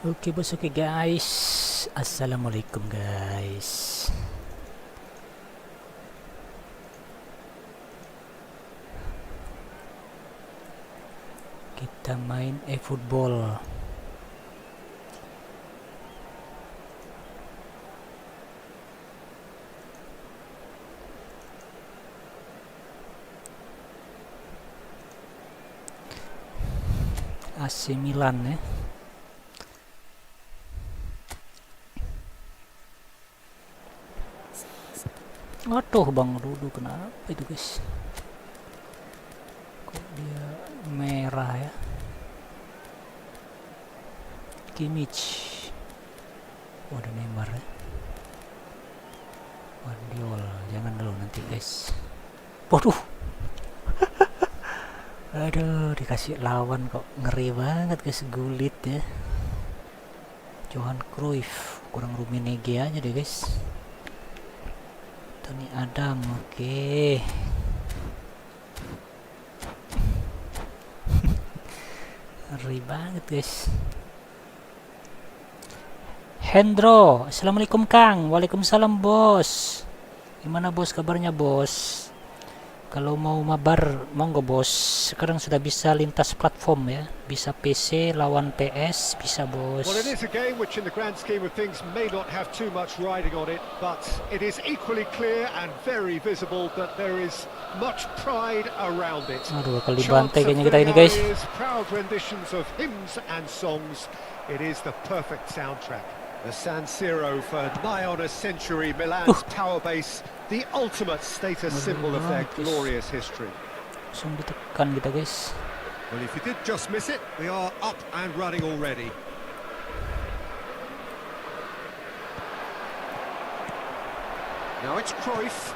Oke bos, oke guys. Assalamualaikum guys. Kita main eFOOTBALL. AC Milan ya. Waduh Bang Rudu, kenapa itu guys? Kok dia merah ya? Kimmich. Oh, ada Neymar ya. Guardiol, jangan dulu nanti guys. Waduh. Aduh, dikasih lawan kok ngeri banget guys, gulit ya. Johan Cruyff, kurang Rummenigge aja deh guys. Tony Adam, oke. Ngeri banget guys. Hendro, assalamualaikum Kang. Waalaikumsalam bos. Gimana bos kabarnya bos? Kalau mau mabar monggo bos. Sekarang sudah bisa lintas platform ya. Bisa PC lawan PS, bisa bos. Well, it is a game which in the grand scheme of things may not have too much riding on it, but it is equally clear and very visible that there is much pride around it. Aduh, bakal dibantai kayaknya kita ini guys. Proud renditions of hymns and songs. It is the perfect soundtrack. The San Siro for nigh on a century, Milan's power base, the ultimate status symbol of their glorious history. Langsung ditekan kita guys. Well, if you did just miss it, we are up and running already. Now it's Cruyff.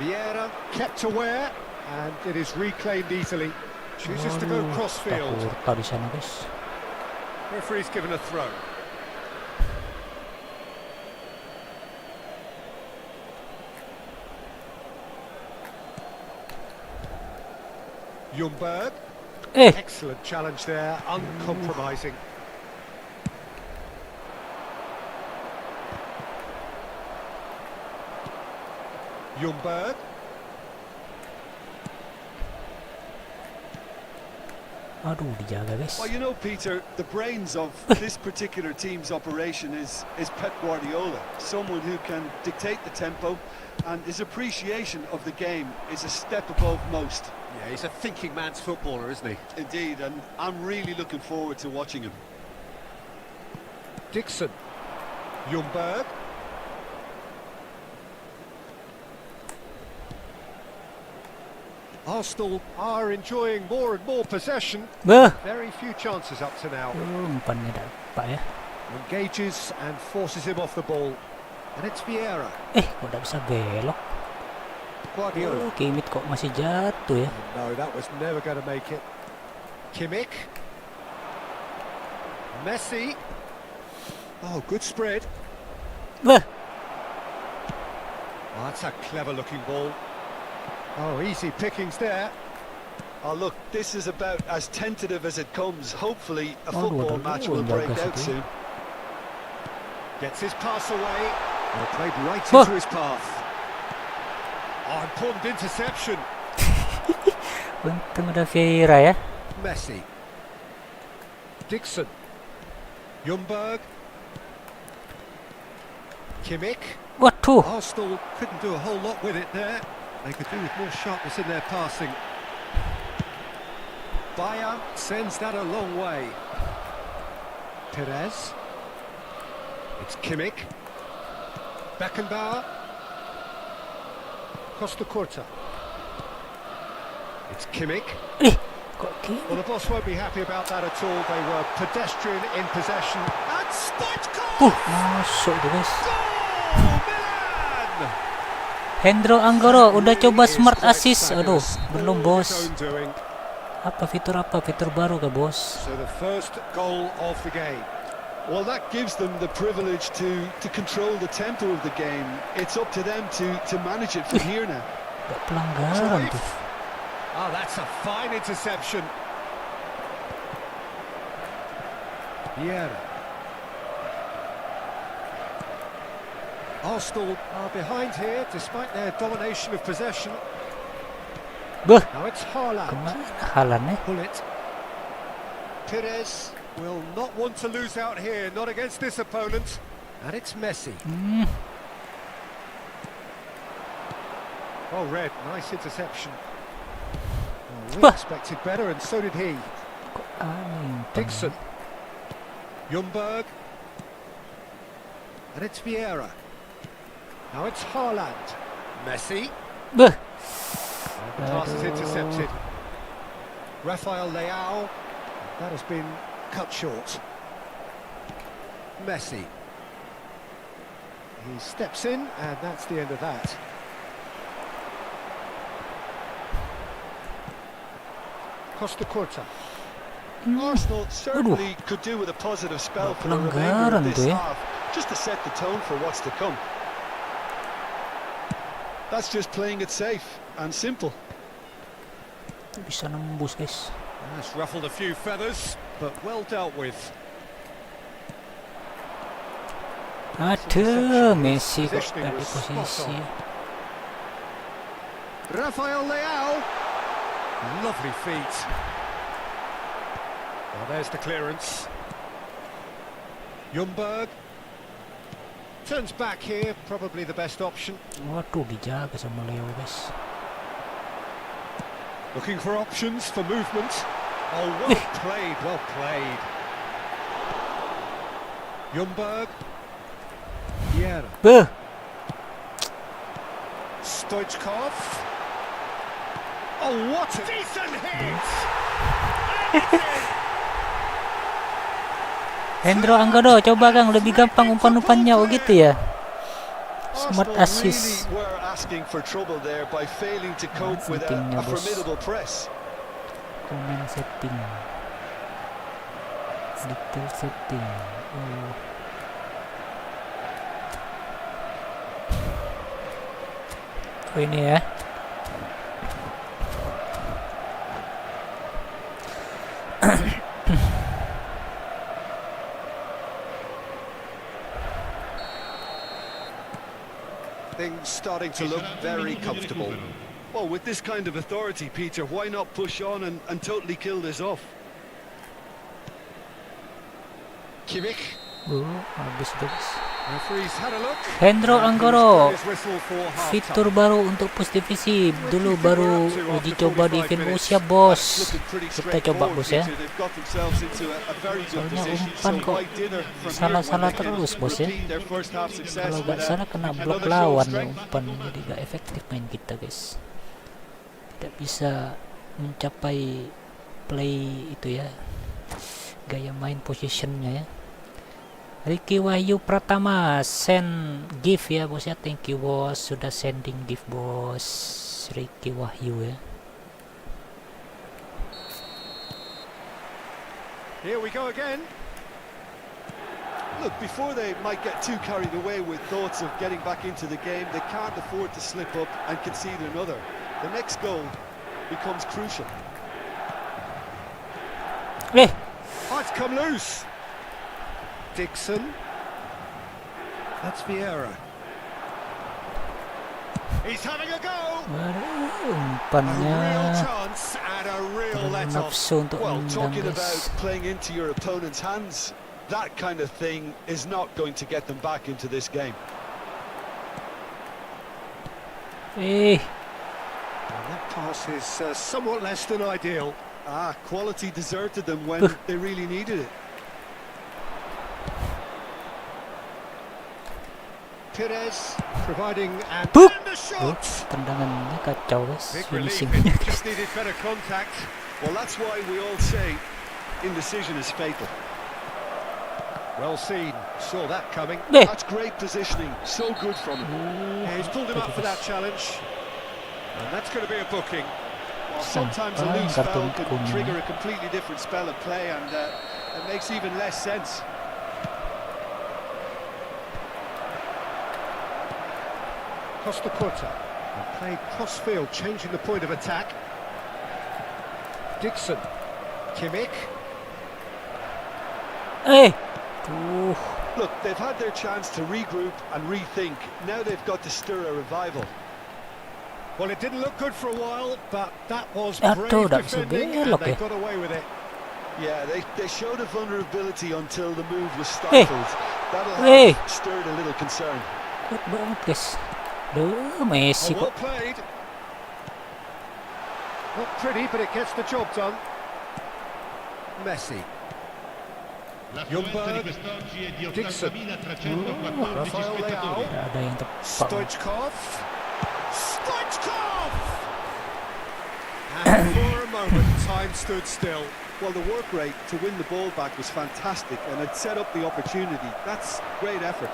Vieira kept aware, and it is reclaimed easily. Chooses to go crossfield. Di sana guys. Referee's given a throw. Ljungberg. Excellent challenge there, uncompromising. Ljungberg. Aduh, dijaga guys. Well, you know, Peter, the brains of this particular team's operation is Pep Guardiola, someone who can dictate the tempo, and his appreciation of the game is a step above most. Yeah, he's a thinking man's footballer, isn't he? Indeed, and I'm really looking forward to watching him. Dixon. Ljungberg. Arsenal are enjoying more and more possession. Very few chances up to now. Umpannya dapat ya. Engages and forces him off the ball. And it's Vieira. Kok tidak bisa belok? Guardiola. Kimmich kok masih jatuh ya? No, that was never going to make it. Kimmich. Messi. Oh, good spread. Oh, that's a clever-looking ball. Oh, easy pickings there. Oh, look, this is about as tentative as it comes. Hopefully, a football match will break out soon. Gets his pass away. And played right into his path. Oh, important interception. Untung ada Vieira ya. Messi. Dixon. Ljungberg. Kimmich. Waduh. Arsenal couldn't do a whole lot with it there. They could do with more sharpness in their passing. Bayer sends that a long way. Perez. It's Kimmich. Beckenbauer. Costa Curta. It's Kimmich. Well, the boss won't be happy about that at all. They were pedestrian in possession. And spiked goal! Masuk itu guys. Milan! Hendro Anggoro udah coba smart assist. Aduh, belum bos. Apa fitur baru kah bos? So the first goal of the game. Well, that gives them the privilege to control the tempo of the game. It's up to them to manage it from here now. Pelanggaran tuh. Oh, that's a fine interception. Vieira. Arsenal are behind here despite their domination of possession. Beuh, Now it's Haaland. kemana Haaland ya? Pull it. Perez will not want to lose out here, not against this opponent. And it's Messi. Oh, Red, nice interception. Oh, we Wah. expected better, and so did he. Aneh. Dixon. Ljungberg. And it's Vieira. Now it's Haaland. Messi. Beuh. The pass is intercepted. Rafael Leao. That has been cut short. Messi. He steps in, and that's the end of that. Costa Curta. Arsenal certainly could do with a positive spell for the remainder of this half, just to set the tone for what's to come. That's just playing it safe and simple. Bisa nembus, guys. That's ruffled a few feathers, but well dealt with. Aduh, Messi kok ada di posisi. Rafael Leao. Lovely feet. Well, there's the clearance. Ljungberg. Turns back here, probably the best option. Waduh, dijaga sama Leo, guys. Looking for options for movement. Oh, well played, well played. Ljungberg. Vieira. Beuh. Stoichkov. Oh, what a decent hit! Hendro Anggodo, coba Kang, lebih gampang umpan-umpannya, oh gitu ya. Smart assist. Really were asking for trouble there by failing to cope with a formidable press. Comment setting. Detail setting. Oh. Oh, ini ya. Things starting to look very comfortable. Well, with this kind of authority, Peter, why not push on and totally kill this off? Kimmich. Habis itu, guys. Referee's had a look. Hendro Anggoro, His whistle for half fitur time. baru untuk push divisi. Dulu baru uji coba di event Usia, bos. Kita coba, bos ya. Soalnya umpan kok salah-salah terus, bos ya. Kalau nggak salah kena blok lawan ya umpan, jadi nggak efektif main kita, guys. Tidak bisa mencapai play itu ya, gaya main positionnya ya. Ricky Wahyu Pratama send gift ya, bos ya. Thank you, bos, sudah sending gift, bos. Ricky Wahyu ya. Here we go again. Look, before they might get too carried away with thoughts of getting back into the game, they can't afford to slip up and concede another. The next goal becomes crucial. Oh, it's come loose. Dixon. That's Vieira. He's having a go. A Umpannya real chance and a real let off. nafsu untuk Well, menendang, talking about guys. playing into your opponent's hands, that kind of thing is not going to get them back into this game. And that pass is somewhat less than ideal. Quality deserted them when they really needed it. Perez providing and Boop. the shot. Tendangannya kacau, guys. Big relief. Finishingnya, It guys. just needed better contact. Well, that's why we all say indecision is fatal. Well seen. Saw that coming. That's great positioning. So good from him. Yeah, he's pulled him up for that challenge. And that's going to be a booking. Well, sometimes a Sampai loose kartu foul can kuning. trigger a completely different spell of play, and it makes even less sense. Costa Curta. Played cross-field, changing the point of attack. Dixon. Kimmich. Look, they've had their chance to regroup and rethink. Now they've got to stir a revival. Well, it didn't look good for a while, but that was ATAU brave dah bisa defending, and belok they ya. got away with it. Yeah, they showed a vulnerability until the move was stifled. That'll Hey. have stirred a little concern. Kuat banget guys. Duh, Messi Oh, well kok. played. Not pretty, but it gets the job done. Messi. Ljungberg. Dixon. Rafael Leao. Tidak ada yang tepat. Stoichkov. Stoichkov! And for a moment, time stood still. Well, the work rate to win the ball back was fantastic, and it set up the opportunity. That's great effort.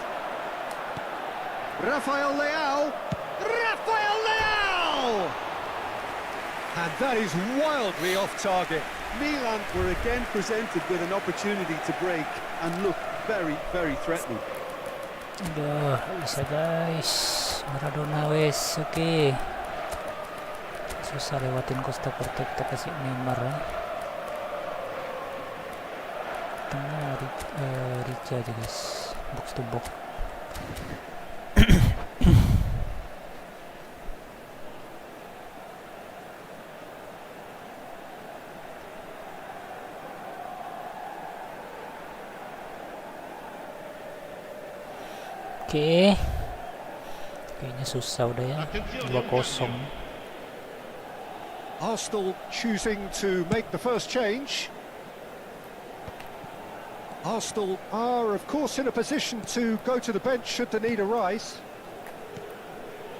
Rafael Leao! Rafael Leao! And that is wildly off target. Milan were again presented with an opportunity to break and look very, very threatening. Udah, bisa guys. Maradona wes, oke. Susah lewatin Costa Corte, kita kasih Neymar ya. Tengah Rica aja guys, box to box. Oke. Kayaknya susah udah ya. 2-0. Arsenal choosing to make the first change. Arsenal are, of course, in a position to go to the bench should the need arise.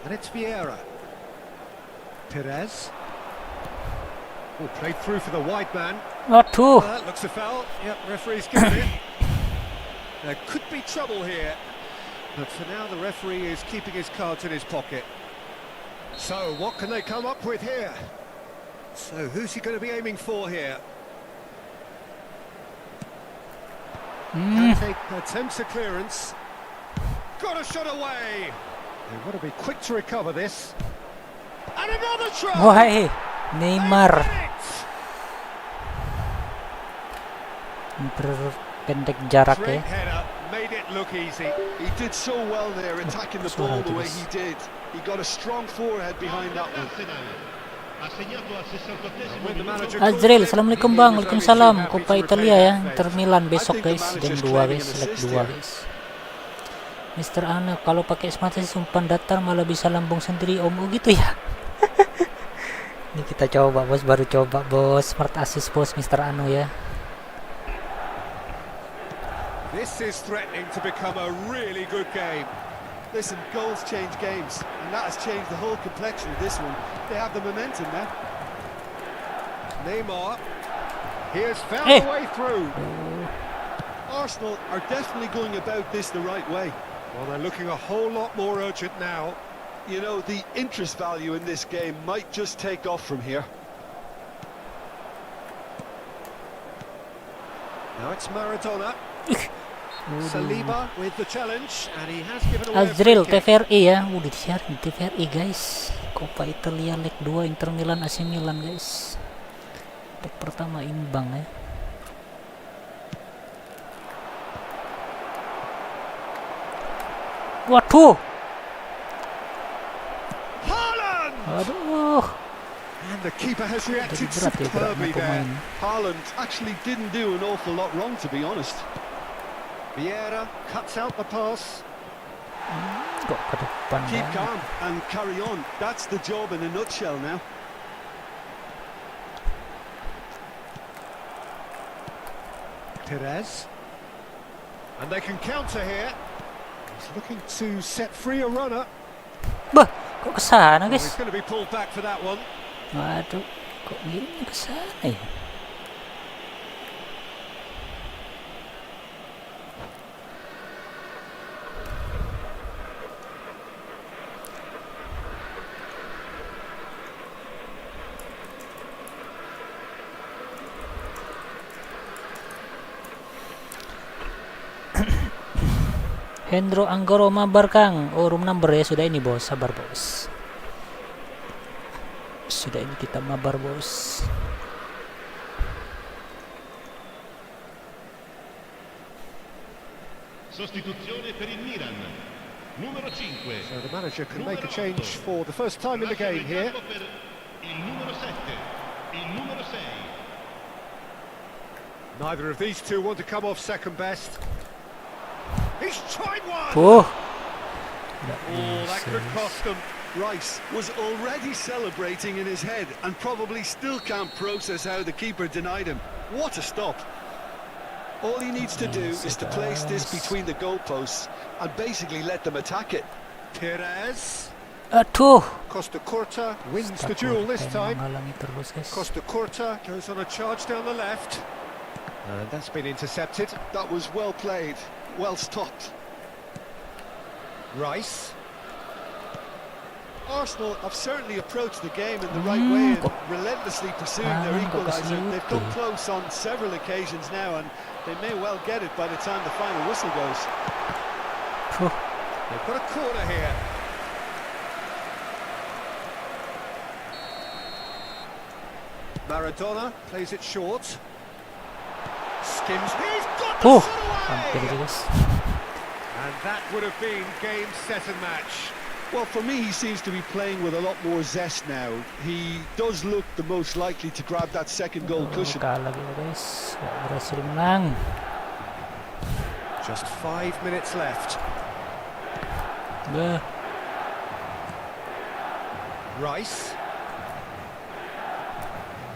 And it's Vieira. Perez. Oh, played through for the wide man. Waduh. That looks a foul. Yep, referee's given it. There could be trouble here. But for now, the referee is keeping his cards in his pocket. So, what can they come up with here? So, who's he going to be aiming for here? Kante attempts a clearance. Got a shot away. They want to be quick to recover this. And another try. Wah, Neymar. Pendek jarak ya. Straight header, made it look easy. He did so well there, attacking the ball the way he did. He got a strong forehead behind that one. When the manager Azril, assalamualaikum bang, waalaikumsalam. Copa Italia ya, Inter Milan besok guys, jam 2 guys, leg 2 guys. Mister Ana, kalau pakai smart assist umpan datar malah bisa lambung sendiri om, oh gitu ya. Ini kita coba bos, baru coba bos, smart assist bos Mister Ano ya. This is threatening to become a really good game. Listen, goals change games, and that has changed the whole complexion of this one. They have the momentum now. Neymar, he has found Hey. a way through. Arsenal are definitely going about this the right way. Well, they're looking a whole lot more urgent now. You know, the interest value in this game might just take off from here. Now it's Maradona. Saliba with the challenge, and he has given away a Azril free kick. TVRI ya, udah di-share TVRI guys. Copa Italia leg 2 Inter Milan AC Milan guys. Leg pertama imbang ya. Waduh. Haaland! Aduh. And the keeper has reacted Jadi berat ya geraknya superbly there. pemain. Haaland actually didn't do an awful lot wrong, to be honest. Vieira cuts out the pass. Kok ke depan Keep banget. calm and carry on. That's the job in a nutshell now. Perez. And they can counter here. He's looking to set free a runner. Bah, kok ke sana Oh, he's guys? going to be pulled back for that one. Waduh, kok gini ke sana ya? Hendro Anggoro mabar Kang. Oh, room number ya, sudah ini bos, sabar bos. Sudah ini kita mabar bos. Sostituzione per il Milan. Numero 5. So the manager can make a change for the first time in the game here. Il numero 7. Il numero 6. Neither of these two want to come off second best. He's tried one! Oh, Oh, that could cost them. Rice was already celebrating in his head and probably still can't process how the keeper denied him. What a stop. All he needs to do is to place this between the goalposts and basically let them attack it. Perez. aduh. Costa Curta wins the duel this time. Menghalangi terus, guys. Costa Curta goes on a charge down the left. And that's been intercepted. That was well played, well stopped. Rice. Arsenal have certainly approached the game in the right way and relentlessly pursuing their equaliser. They've come close on several occasions now and they may well get it by the time the final whistle goes. They've got a corner here. Maradona plays it short. Skims. He's got the shot hampir away! guys. And that would have been game, set and match. Well, for me, he seems to be playing with a lot more zest now. He does look the most likely to grab that second goal cushion. Kalah gitu guys, gak berhasil menang. Just 5 minutes left. Beh, Rice.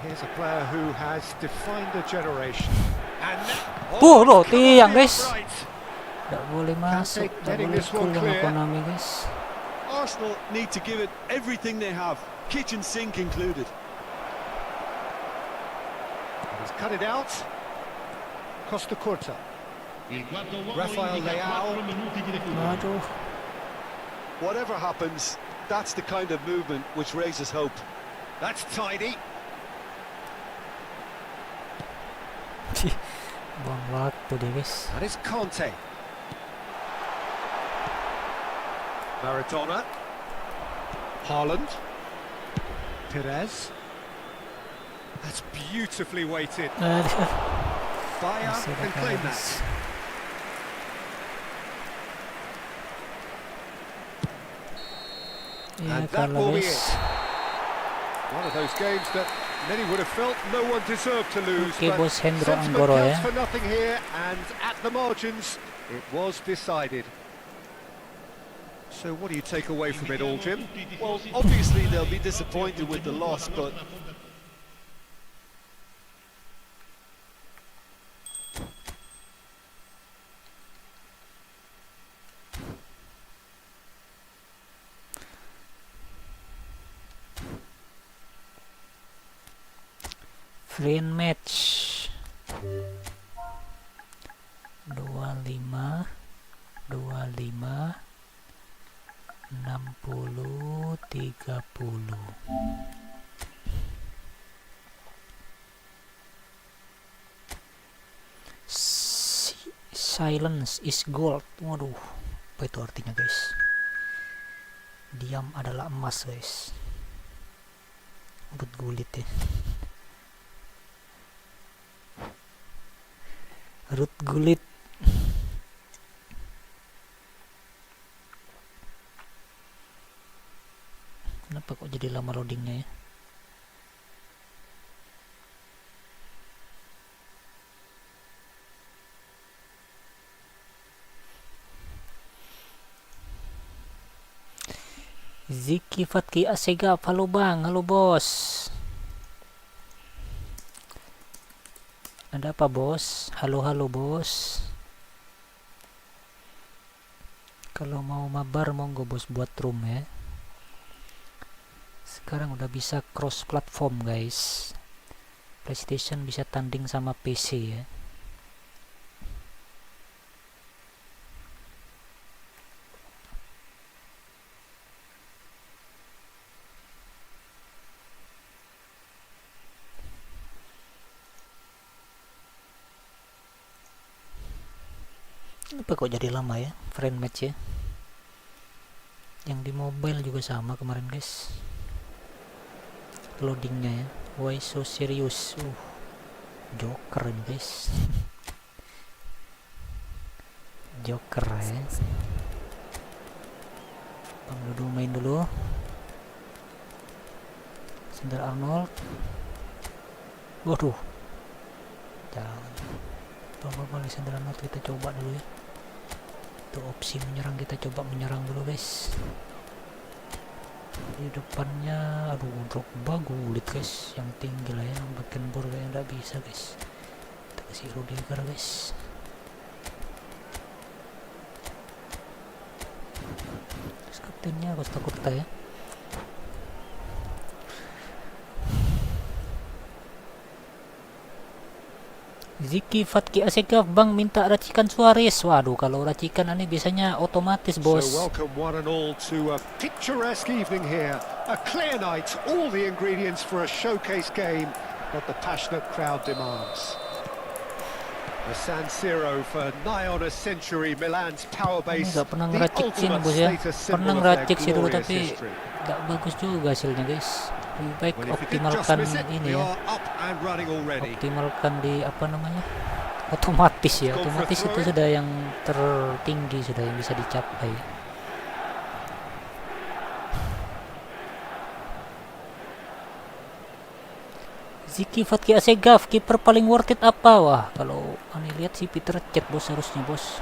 Here's a player who has defined a generation. And roti yang guys. right. Gak boleh masuk, gak getting boleh this one cool sama clear. Konami guys. Arsenal need to give it everything they have, kitchen sink included. He's cut it out. Costa Curta. Il quarto uomo Rafael indica Leao. 4 minuti di recupero. Aduh. Whatever happens, that's the kind of movement which raises hope. That's tidy. Buang waktu deh guys. That is Conte. Maradona. Haaland. Perez. That's beautifully weighted. Aduh. Bayer Masih ada can claim guys. that. Ya And that kalah will be guys. it. One of those games that many would have felt no one deserved to lose. Oke, But bos Hendro sentiment Anggoro counts ya. for nothing here, and at the margins, it was decided. So what do you take away from it all, Jim? Well, obviously they'll be disappointed with the loss, but Friend match 25 60 30. Silence is gold. Waduh, apa itu artinya guys? Diam adalah emas guys. Rut gulit ya. Rut gulit. Kenapa kok jadi lama loadingnya ya? Ziki Fatki Asega, halo bang, halo bos. Ada apa bos? Halo bos. Kalau mau mabar monggo bos buat room ya. Sekarang udah bisa cross platform guys. PlayStation bisa tanding sama PC ya. Apa kok jadi lama ya friend match ya? Yang di mobile juga sama kemarin guys. Loadingnya ya. Why so serious? Joker ini guys. Joker ya. Bang Dudu main dulu. Sender Arnold. Waduh. Jangan. Boleh Sender Arnold kita coba dulu ya. Itu opsi menyerang, kita coba menyerang dulu guys. Di depannya aduh Drogba gulit guys, yang tinggi lah ya, Beckenbauer kayak nggak bisa guys. Kita kasih Rudiger guys. Terus kaptennya Costa Curta ya. Ziki Fatki Asekaf Bang minta racikan Suarez. Waduh, kalau racikan ini biasanya otomatis bos. So welcome one and all to a picturesque evening here. A clear night, all the ingredients for a showcase game that the passionate crowd demands. The San Siro for nigh on a century, Milan's power base. Nggak pernah The ngeracik ini ultimate bos ya. status symbol Pernah of ngeracik their sih dulu glorious tapi history. nggak bagus juga hasilnya guys. Lebih baik Well, if you did just optimalkan miss it, ini we ya. are up and running already. Optimalkan di apa namanya, otomatis ya, otomatis itu sudah yang tertinggi sudah yang bisa dicapai. Ziki Fatki Asegaf, kiper paling worth it apa? Wah, kalau aneh lihat sih Peter Cech bos, harusnya bos,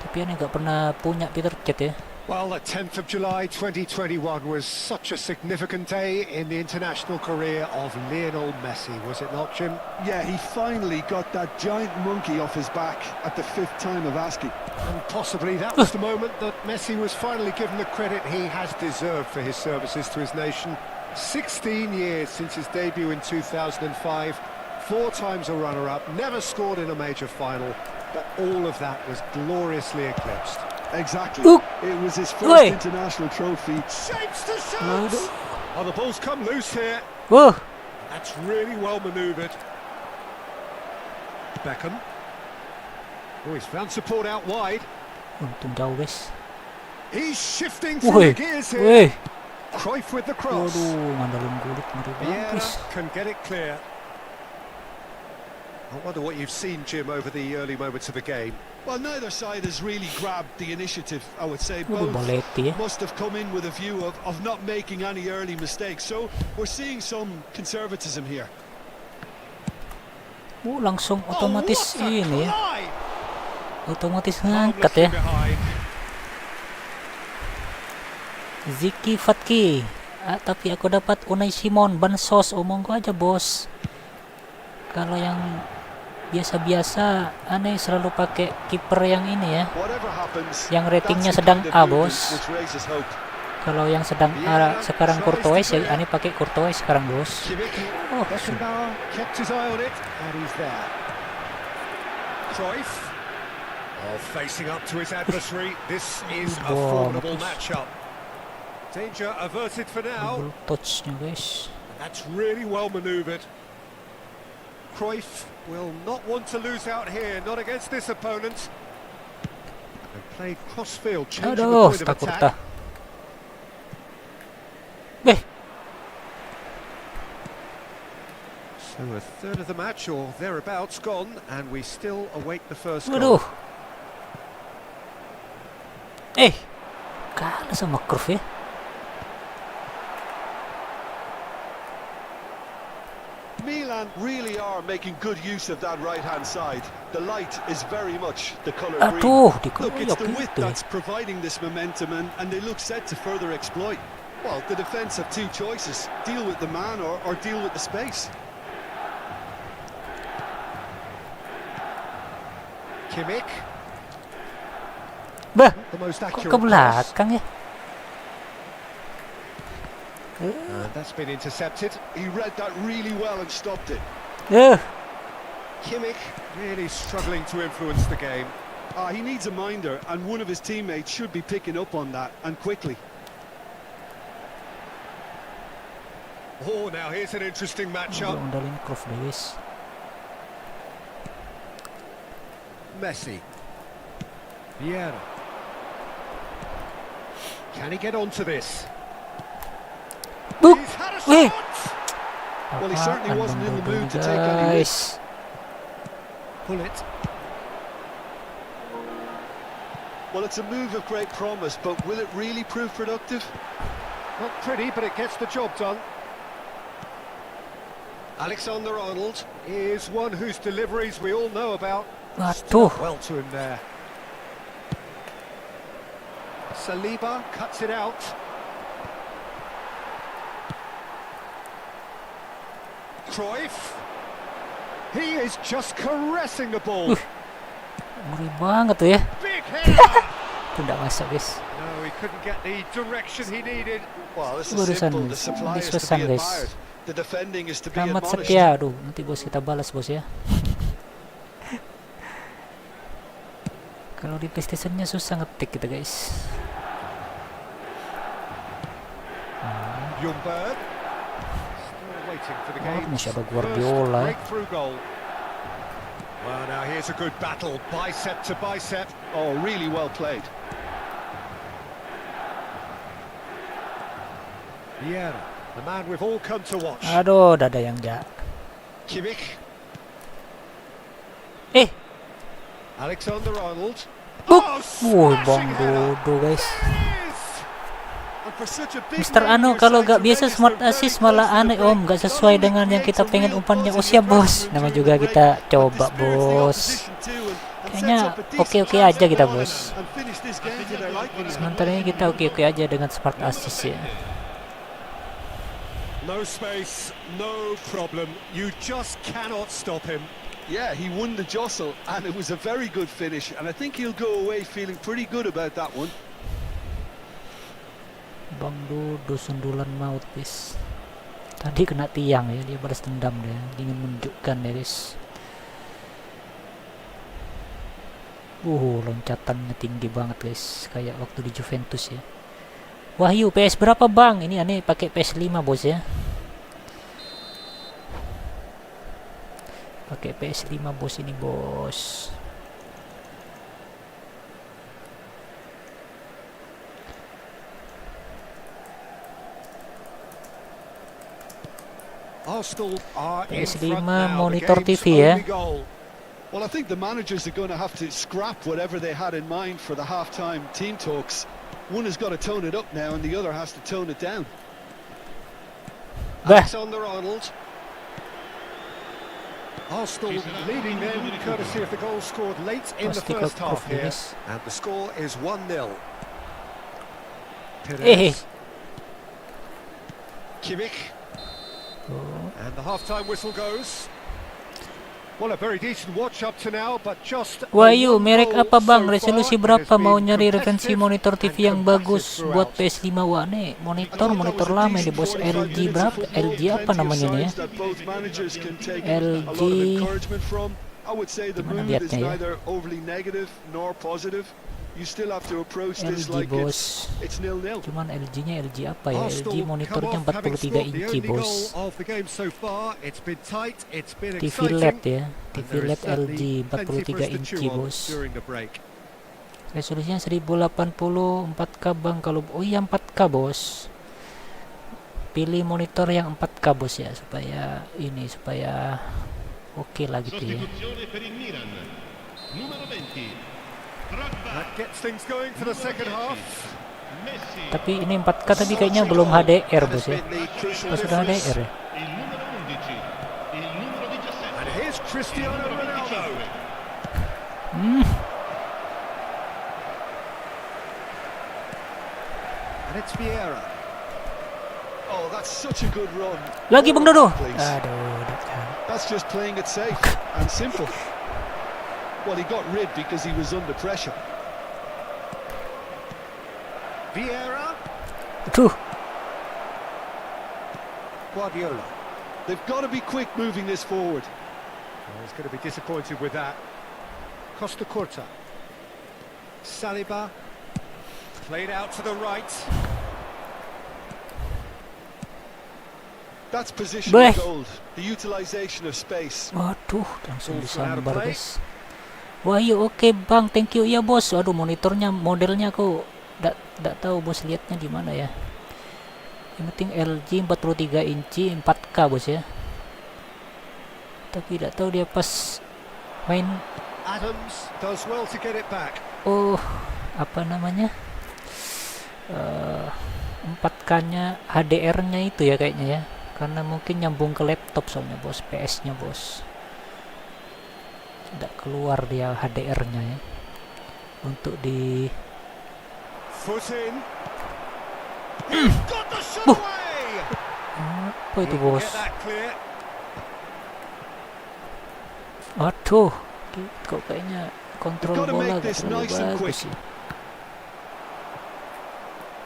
tapi aneh nggak pernah punya Peter Cech ya. Well, the 10th of July 2021 was such a significant day in the international career of Lionel Messi, was it not, Jim? Yeah, he finally got that giant monkey off his back at the 5th time of asking. And possibly that was the moment that Messi was finally given the credit he has deserved for his services to his nation. 16 years since his debut in 2005, 4 times a runner-up, never scored in a major final, but all of that was gloriously eclipsed. Exactly. Oop. It was his first Oi. international trophy. Shapes to shoot! Oh, the ball's come loose here. Wah, That's really well manoeuvred. Beckham. Oh, he's found support out wide. untung jauh guys. He's shifting through Woi, the gears here. woi, Cruyff with the cross. waduh, mandalun gulit ngeri banget guys. Vieira can get it clear. I wonder what you've seen, Jim, over the early moments of the game. Well, neither side has really grabbed the initiative, I would say. Waduh, Both Baleti ya. must have come in with a view of not making any early mistakes. So we're seeing some conservatism here. Langsung Oh, otomatis what a ini ya, climb! otomatis ngangkat ya. Harmlessly behind. Ziki Fatki, tapi aku dapat Unai Simon Bansos, omong gua aja bos. Kalau yang biasa-biasa aneh selalu pakai kiper yang ini ya, Whatever happens, yang ratingnya that's the sedang kind of A movement bos. which raises hope. Kalau yang sedang A sekarang Courtois ya, aneh pakai Courtois sekarang bos. Kimmich. Oh, Beckenbauer kept his eye on it, and he's there. Cruyff. Oh, facing up to his adversary. This is a Wah, formidable bagus. matchup. Danger averted for now. double touchnya guys. That's really well manoeuvred. Cruyff will not want to lose out here, not against this opponent. They played cross-field, changing the Aduh, point of takut attack. dah. Beh, So a third of the match, or thereabouts, gone, and we still await the first waduh. goal. Kalah sama Cruyff ya. Milan really are making good use of that right-hand side. The light is very much the colour green. Aduh, Look, it's the dikeroyok width gitu ya. that's providing this momentum, and they look set to further exploit. Well, the defence have two choices: deal with the man or deal with the space. Kimmich, Bah, the most kok accurate ke pass. belakang ya? And that's been intercepted. He read that really well and stopped it. Kimmich really struggling to influence the game. He needs a minder, and one of his teammates should be picking up on that, and quickly. Oh, now here's an interesting matchup. Undalin Cruyff deh guys. Messi. Vieira. Can he get onto this? Buk, He's had a weh. shot! Well, he certainly Apaan wasn't in the Bang mood to Dodo, take any guys. Pull it. Well, it's a move of great promise, but will it really prove productive? Not pretty, but it gets the job done. Alexander-Arnold is one whose deliveries we all know about. Stood Waduh. up well to him there. Saliba cuts it out. Cruyff. He is just caressing the ball. Ngeri banget tuh ya. Big header. Itu nggak masuk, guys. No, he couldn't get the direction he needed. Well, this is Barusan simple. The supply is to dipesan, be guys. admired. The defending is to be Tamat admonished. setia. Aduh, nanti bos kita balas, bos ya. Kalau di PlayStation-nya susah ngetik kita, guys. Ljungberg. Still waiting for the Oh, game. masih ada Guardiola. Breakthrough goal. Well, now here's a good battle, bicep to bicep. Oh, really well played. Vieira, the man we've all come to watch. Aduh, dada yang jak. Kimmich, Alexander-Arnold. Buk. Oh, Bang smashing header. Dodo, guys. There it is. And for such a big Mister name Anu your kalau side gak to biasa register smart very assist close malah to the aneh break. om, gak sesuai Not dengan only yang kita creates a pengen real umpannya. positive Siap bos, environment nama during juga the break, kita but coba dispirits the bos. opposition too and Kayaknya sets up a decent oke-oke chance aja kita to bos. and finish this game to their liking. Sementara ini kita oke-oke aja dengan smart assist ya. No space, no problem. You just cannot stop him. Yeah, he won the jostle and it was a very good finish, and I think he'll go away feeling pretty good about that one. Bang Dodo sundulan maut guys. Tadi kena tiang ya, dia balas dendam dia, ingin menunjukkan ya guys. Loncatannya tinggi banget guys, kayak waktu di Juventus ya. Wahyu, PS berapa bang? Ini aneh pakai PS5 bos ya. Pakai PS5 bos ini bos. Arsenal are in PS5 front now. monitor The game's TV ya. only goal. Well, I think the managers are going to have to scrap whatever they had in mind for the half-time team talks. One has got to tone it up now and the other has to tone it down. Bah. Alexander-Arnold. Arsenal leading them courtesy of the goal scored late in the Pasti first half kok here. guys. And the score is 1-0. Eh. Perez. Kimmich. Oh. And the half-time whistle goes. Well, a very decent watch up to now, but just Wahyu, one merek goal apa bang? so Resolusi far. It berapa? has Mau been nyari referensi competitive monitor and TV yang bagus combative buat throughout. PS5 wah nih. Monitor lama ini bos. LG berapa? LG apa namanya nih ya? LG. Gimana lihatnya ya? You still have to approach this LG like bos. it's 0-0. Cuman LG-nya LG apa ya? LG Arsenal monitornya come off having 43 scored the inci only bos. goal of the game so far. It's been tight, it's been TV exciting. LED ya. And TV there is LED LG certainly plenty for us 43 to inci chew on bos. during the break. Resolusinya 1080 4K bang. Kalau oh iya 4K bos. Pilih monitor yang 4K bos ya, supaya ini supaya oke lah gitu ya. Sostituzione per il Milan. Numero 20. That gets things going for the second half. Messi. Tapi ini 4K tapi kayaknya belum HDR bos ya. Has been the crucial Pas sudah difference. HDR ya. Il numero 11. Il numero 17. And here's Cristiano Ronaldo. And it's Vieira. Oh, that's such a good run. Lagi Bang Dodo. Please. Aduh, dekat. That's just playing it safe and simple. Well, he got rid because he was under pressure. Vieira. Aduh. Guardiola. They've got to be quick moving this forward. Oh, he's going to be disappointed with that. Costa Curta. Saliba. Played out to the right. That's position Bleh. gold. The utilization of space. Waduh, langsung Full out of disambar play. guys. Wahyu oke bang, thank you ya bos. Aduh monitornya modelnya aku nggak tahu bos liatnya di mana ya. Yang penting LG 43 inci 4K bos ya. Tapi tidak tahu dia pas main. Adams does well to get it back. Oh apa namanya, 4K-nya HDR-nya itu ya kayaknya ya, karena mungkin nyambung ke laptop soalnya bos, PS-nya bos, tidak keluar dia HDR-nya ya untuk di Foot in. He's got the shot away. apa itu He can bos. get that clear. Aduh, kok kayaknya kontrol They've got to bola make gak this terlalu nice and bagus quick. sih.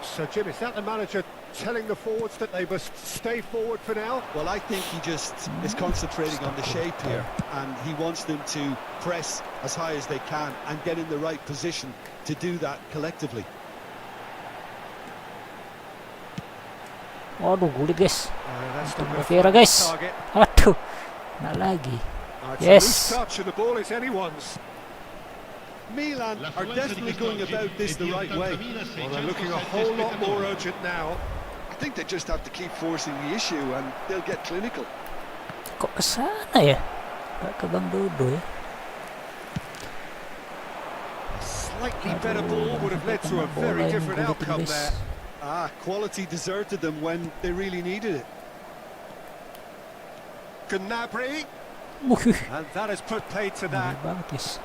So Jim, is that the manager telling the forwards that they must stay forward for now? Well, I think he just is concentrating on the shape here, and he wants them to press as high as they can and get in the right position to do that collectively. Waduh, gulit guys. That's Anton the Rivera guys. target. Aduh, nah lagi. It's a Yes. loose touch and the ball is anyone's. Milan are definitely going about this the right way. Well, they're looking a whole lot more urgent now. I think they just have to keep forcing the issue and they'll get clinical. Kok ke sana ya? Gak ke Bang Dodo ya. A slightly better ball would have led to a very different outcome there. Quality deserted them when they really needed it. Gnabry, and that has put paid to that. Banget guys.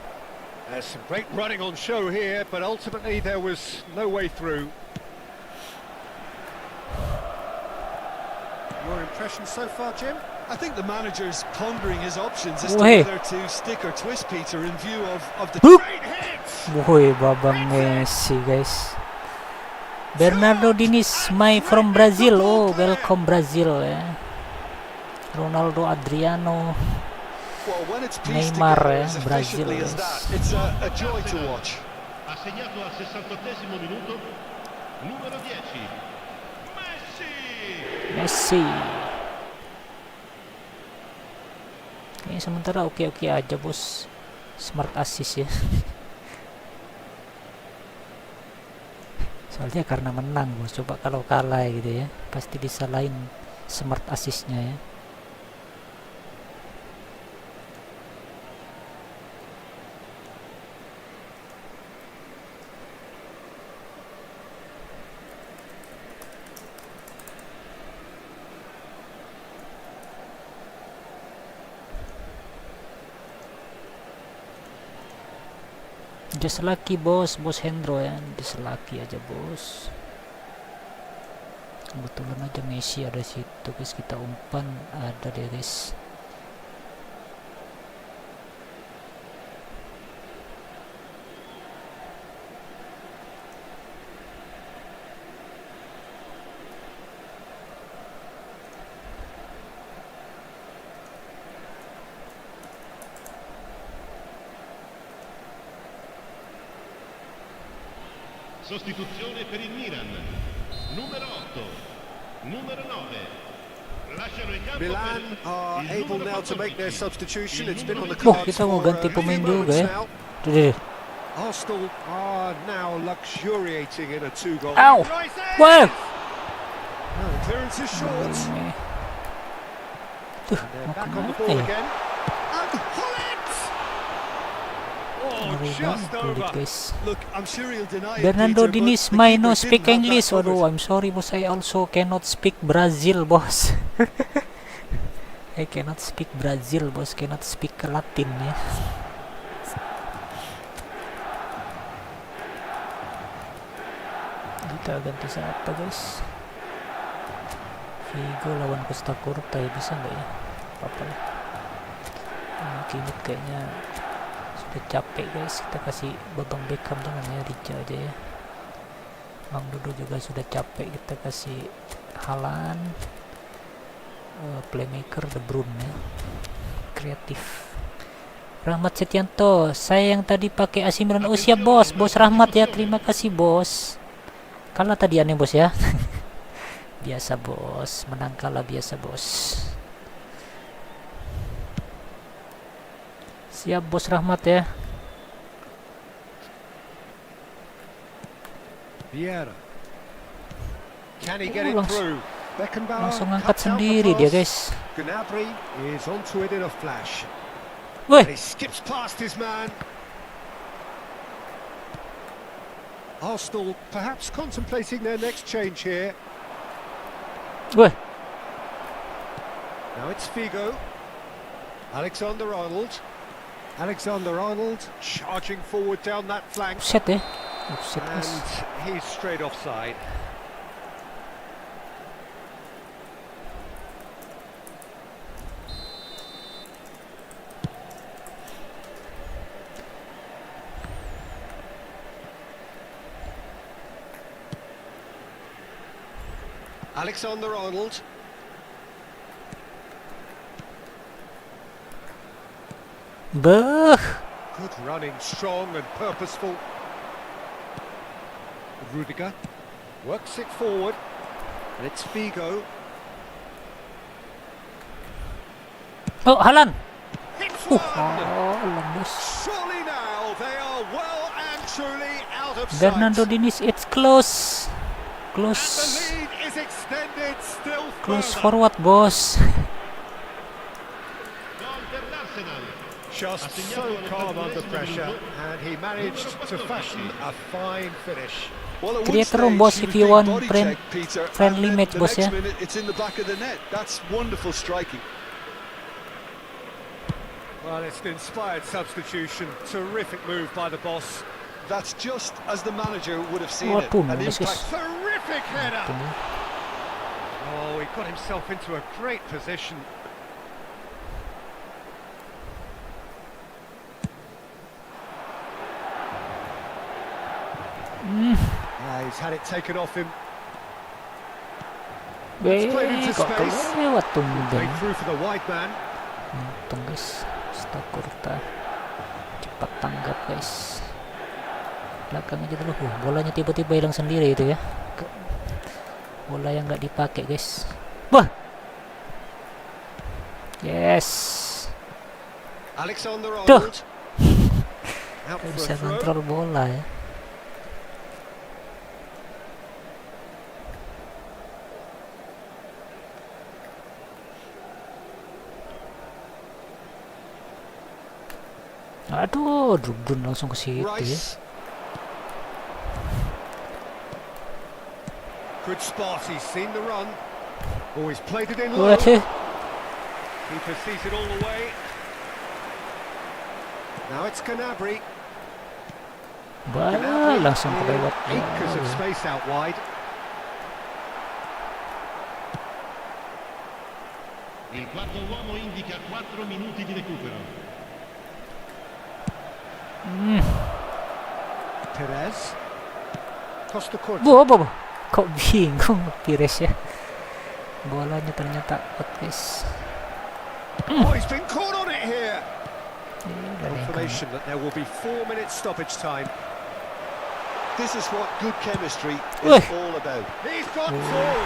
There's some great running on show here, but ultimately there was no way through. Your impression so far, Jim? I think the manager's pondering his options as to Wait. whether to stick or twist Peter in view of the... Great hit! Woi, babang Messi guys. Bernardo Diniz, my from Brazil. Oh, welcome Brazil ya. Ronaldo, Adriano, Well, when it's pieced Neymar together ya, as Brazil efficiently as guys. that, it's a joy to watch. Ha segnato al 68esimo minuto numero 10 Messi. Messi. Kayaknya sementara oke-oke aja bos. Smart assist ya. Soalnya karena menang bos. Coba kalau kalah gitu ya, pasti disalahin smart assistnya ya. Just lucky bos, bos Hendro ya, just lucky aja bos. Kebetulan aja Messi ada situ guys, kita umpan ada dia guys. Sostituzione per il Milan. Numero 8. Numero 9. Lasciano il campo Milan per are il able numero now to make their 14. substitution. It's been on the Oh, cards kita mau for ganti a pemain few juga ya. moments now. Tuh, deh. Arsenal are now luxuriating in a two-goal. Ow! Right there. Wow! Oh, the clearance is short. Tuh, They're mau back on the kemana ball ya? again. And Haaland! Oh, Ngeri just banget kulit over. guys. Look, I'm sure he'll deny it, Bernardo Peter, Diniz, but the my keeper no didn't speak have that English. covered. Waduh, I'm sorry bos, I also cannot speak Brazil bos. I cannot speak Brazil bos, cannot speak Latin ya. Kita ganti siapa guys? Vigo lawan Costa Curta ya, bisa nggak ya? Apa lah. Kimit kayaknya sudah capek guys, kita kasih Babang Beckham tangannya Rija aja ya. Bang Dodo juga sudah capek, kita kasih Haaland, playmaker De Bruyne ya. Kreatif. Rahmat Setianto, saya yang tadi pakai AC Milan. Oh siap bos, bos Rahmat ya, terima kasih bos. Kalah tadi aneh bos ya. Biasa bos, menang kalah biasa bos. Siap bos Rahmat ya. Vieira. Can he get it through? Beckenbauer Langsung angkat cuts out the sendiri dia pass. guys. Gnabry is onto it in a flash. Woi, And he skips past his man. Arsenal perhaps contemplating their next change here. Wah, Now it's Figo. Alexander-Arnold. Alexander-Arnold charging forward down that flank. offset eh. Offset And guys. he's straight offside. Alexander-Arnold. Beuh. Good running, strong and purposeful. Rudiger works it forward, and it's Figo. Oh, Haaland. Hits one! Alam bos. Surely now they are well and truly out of sight. Bernardo Diniz, it's close. And the Close. lead is extended still Close further. forward, bos. Gol per l'Arsenal. Just so calm under pressure, and he managed to fashion a fine finish. Well, at one Create room, stage, boss, he if was you being want body checked, Peter, friendly and then match, the boss, next yeah? minute it's in the back of the net. That's wonderful striking. Well, it's an inspired substitution. Terrific move by the boss. That's just as the manager would have seen it. Waduh, An this impact. is Terrific header! Tunggu. Oh, he got himself into a great position. He's had it taken off him. Weh, into kok space. kelewat tuh Played through for the wide man. Untung guys, Stakurta cepat tanggap guys. Belakang aja dulu. Bolanya tiba-tiba hilang sendiri itu ya. Bola yang nggak dipakai guys. Wah. Yes. Alexander-Arnold. Out Nggak for bisa a throw. kontrol bola ya. Aduh, Drubdun langsung ke situ ya. Rice. Good spot, he's seen the run. Oh, he's played it in low. Waduh. Keeper sees it all the way. Now it's Gnabry. Bah, langsung kelewat. Acres of space out wide. Il quarto uomo indica 4 minuti di recupero. Perez. Costa Curta. Boh. Kok bingung Pires ya. Bolanya ternyata out guys. Oh, he's been caught on it here. Udah ada yang kena. Confirmation that there will be 4 minutes stoppage time. This is what good chemistry Wih. is all about. He's got through.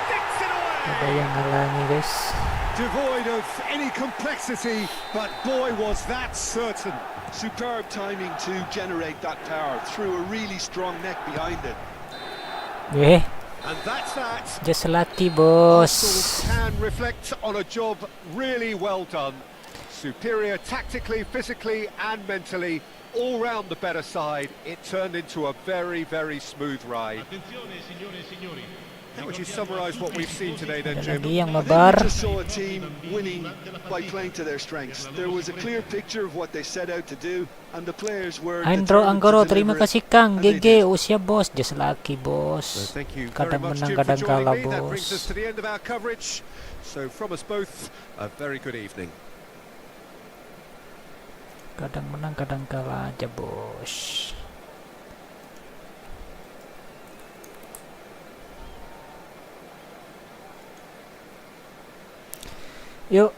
Sticks it Ada away. yang ngalangi guys. Devoid of any complexity, but boy was that certain. Superb timing to generate that power through a really strong neck behind it. And that's that. Just lucky Arsenal bos. can reflect on a job really well done. Superior tactically, physically and mentally. All round the better side. It turned into a very, very smooth ride. Attenzione signore e signori. How would you summarise what we've seen today then, Ada Jim? lagi yang I think mabar. we just saw a team winning by playing to their strengths. There was a clear picture of what they set out to do, and the players were Andro determined Anggoro, to terima deliver it, kasih Kang. and they GG, did. usia bos. Just lucky So bos. thank you very Kadang much, menang, Jim, for kadang joining kalah me. That brings us bos. to the end of our coverage. So from us both, a very good evening. Kadang menang, kadang kalah aja bos. Yuk.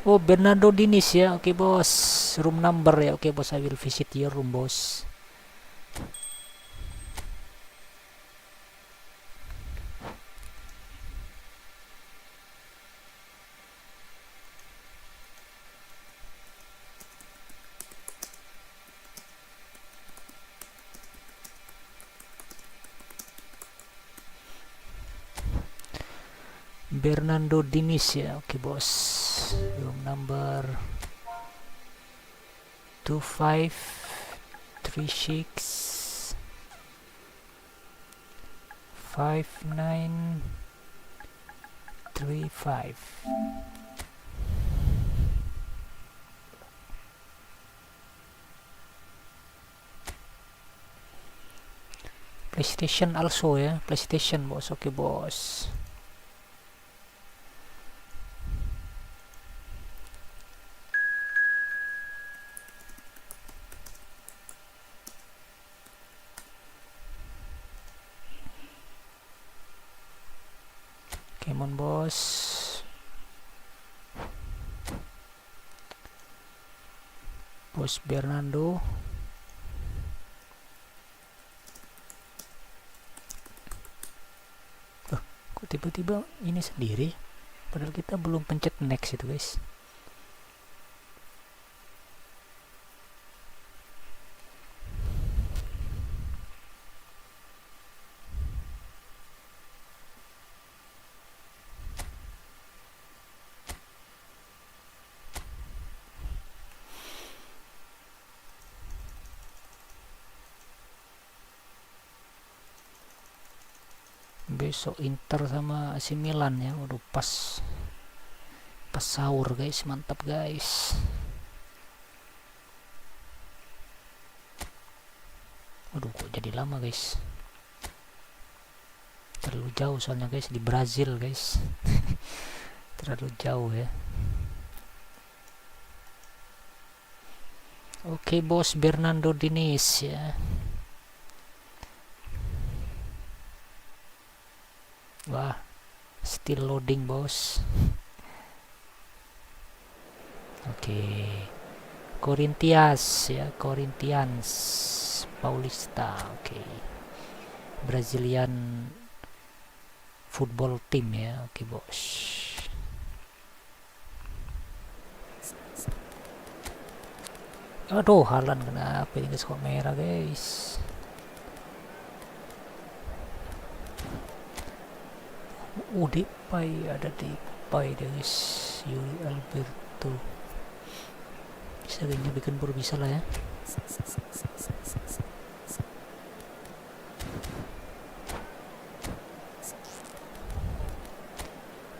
Oh, Bernardo Diniz ya. Oke bos. Room number ya. Oke bos, I will visit your room bos. Bernardo Diniz ya. Oke bos. Room number 25 36 5935. PlayStation also ya, PlayStation bos. Oke bos. Come on bos. Bos Bernardo. Kok tiba-tiba ini sendiri? Padahal kita belum pencet next itu guys. Besok Inter sama AC Milan ya. Waduh, pas sahur guys, mantap guys. Waduh, kok jadi lama guys, terlalu jauh soalnya guys, di Brazil guys. Terlalu jauh ya. Oke bos Bernardo Diniz ya. Wah, still loading bos. Oke, Corinthians ya, Corinthians Paulista. Oke, Brazilian football team ya. Oke bos. Aduh, Haaland kenapa ini kok merah guys? Depay, ada Depay deh guys. Yuri Alberto. Bisa kayaknya bikin baru bisa lah ya.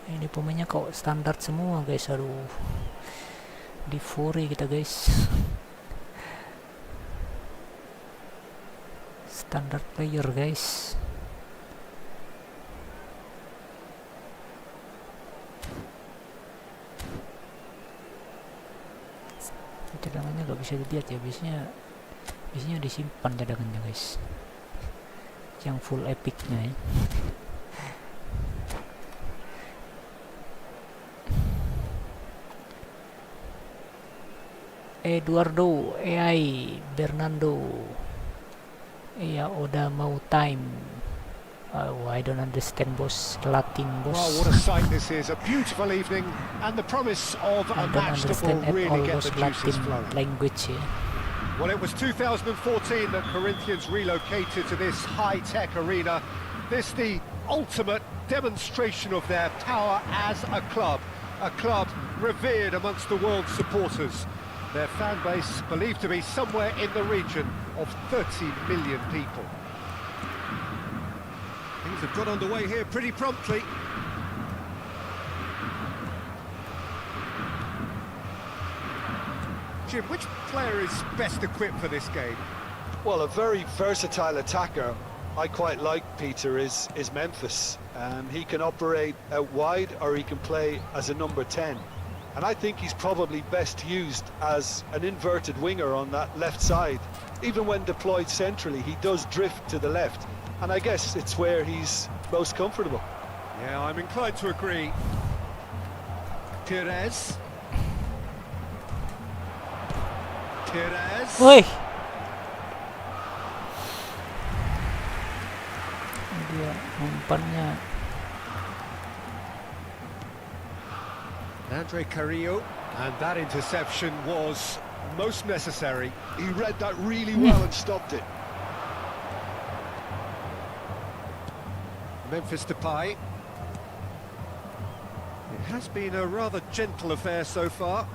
Ini pemainnya kok standar semua guys. Aduh, di Fury kita guys. Standard player guys. Cadangannya gak bisa dilihat ya, biasanya disimpan cadangannya guys, yang full epicnya ya. Eduardo AI Bernardo ya udah mau time. I don't understand bos, Latin bos. Well, what a sight this is. A beautiful evening and the promise of a match that will really get the juices flowing. Language ya. Well, it was 2014 that Corinthians relocated to this high-tech arena. This the ultimate demonstration of their power as a club revered amongst the world's supporters. Their fan base believed to be somewhere in the region of 30 million people. Things have got underway here pretty promptly. Jim, which player is best equipped for this game? Well, a very versatile attacker I quite like, Peter, is Memphis. He can operate out wide or he can play as a number 10. And I think he's probably best used as an inverted winger on that left side. Even when deployed centrally, he does drift to the left. And I guess it's where he's most comfortable. Yeah, I'm inclined to agree. Pires. Woi. Dia umpannya. Andre Carrillo, and that interception was most necessary. He read that really well and stopped it. Memphis Depay. It has been a rather gentle affair so far.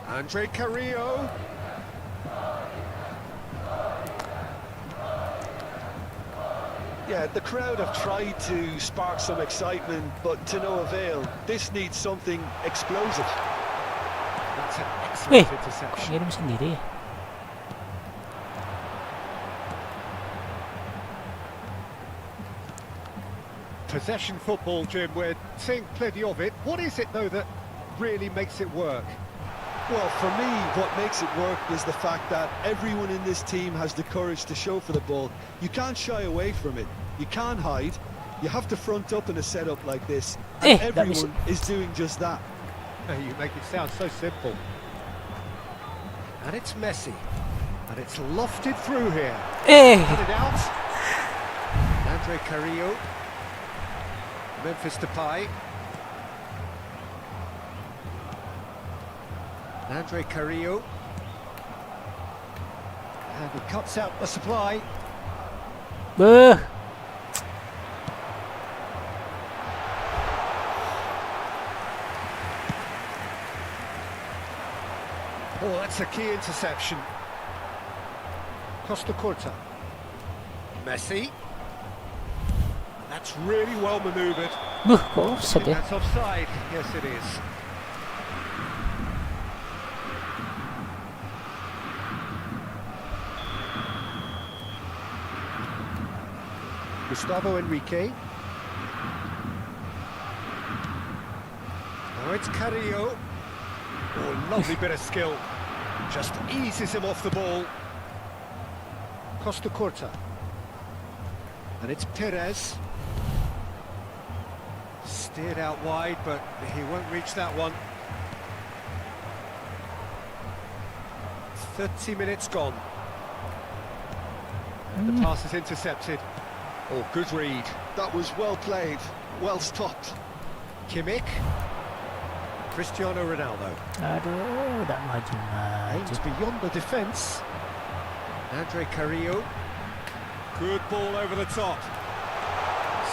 Andre Carrillo. Yeah, the crowd have tried to spark some excitement, but to no avail. This needs something explosive. That's an Eh, excellent interception. ngirim sendiri. Possession football, Jim, we're seeing plenty of it. What is it, though, that really makes it work? Well, for me, what makes it work is the fact that everyone in this team has the courage to show for the ball. You can't shy away from it. You can't hide. You have to front up in a setup like this. And that is- everyone is doing just that. You make it sound so simple. And it's Messi. And it's lofted through here. Eh, Cut it out. Andre Carrillo. Memphis Depay. Andre Carrillo. And he cuts out the supply. beuh. Oh, that's a key interception. Costa Curta. Messi. That's really well manoeuvred. Kok offside ya? That's offside. Yes, it is. Gustavo Enrique. Now it's Carrillo. Oh, lovely bit of skill. Just eases him off the ball. Costa Curta. And it's Perez. Steered out wide, but he won't reach that one. 30 minutes gone. And the pass is intercepted. Oh, good read. That was well played, well stopped. Kimmich. Cristiano Ronaldo. Aduh, udah maju. Aims beyond the defence. Andre Carrillo. Good ball over the top.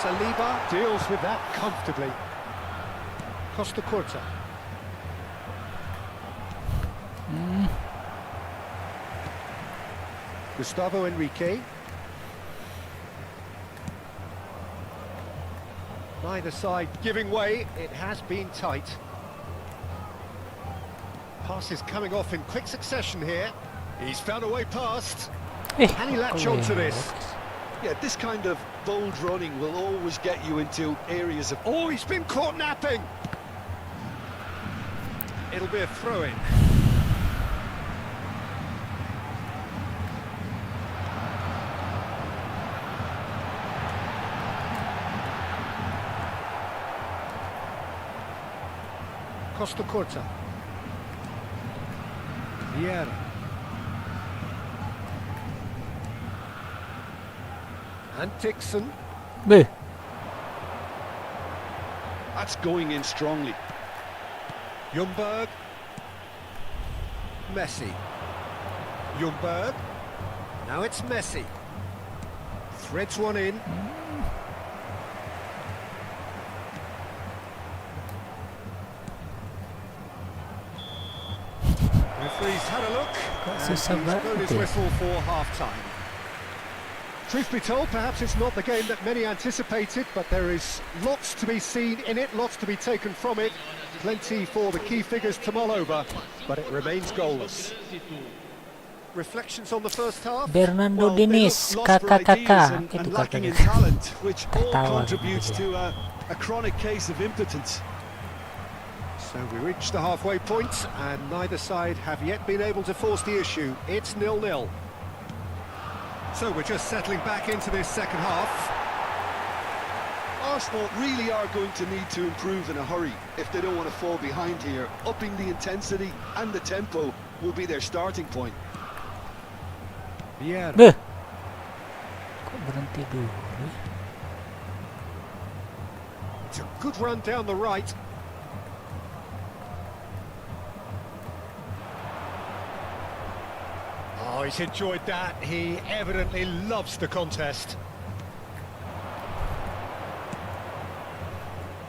Saliba deals with that comfortably. Costa Curta. Gustavo Enrique. Neither side giving way. It has been tight. Passes coming off in quick succession here. He's found a way past. Eh, Can he latch on to this? Yeah, this kind of bold running will always get you into areas of... Oh, he's been caught napping. It'll be a throw-in. Costa Curta. Vieira. And Dixon. Beuh. That's going in strongly. Ljungberg. Messi. Ljungberg. Now it's Messi. Threads one in. Referee's had a look. And he's susah blown banget his ya. whistle for half-time. Truth be told, perhaps it's not the game that many anticipated, but there is lots to be seen in it, lots to be taken from it. Plenty for the key figures to mull over, but it remains goalless. Reflections on the first half? Bernardo Well, they Denis, look lost for ideas kakak. and Itu lacking in kakak. talent, which all Ketawa contributes gitu to a chronic case of impotence. So we reach the halfway point, and neither side have yet been able to force the issue. It's 0-0. So we're just settling back into this second half. Arsenal really are going to need to improve in a hurry if they don't want to fall behind here. Upping the intensity and the tempo will be their starting point. Vieira. Beuh. Kok berhenti dulu? It's a good run down the right. Oh, he's enjoyed that. He evidently loves the contest.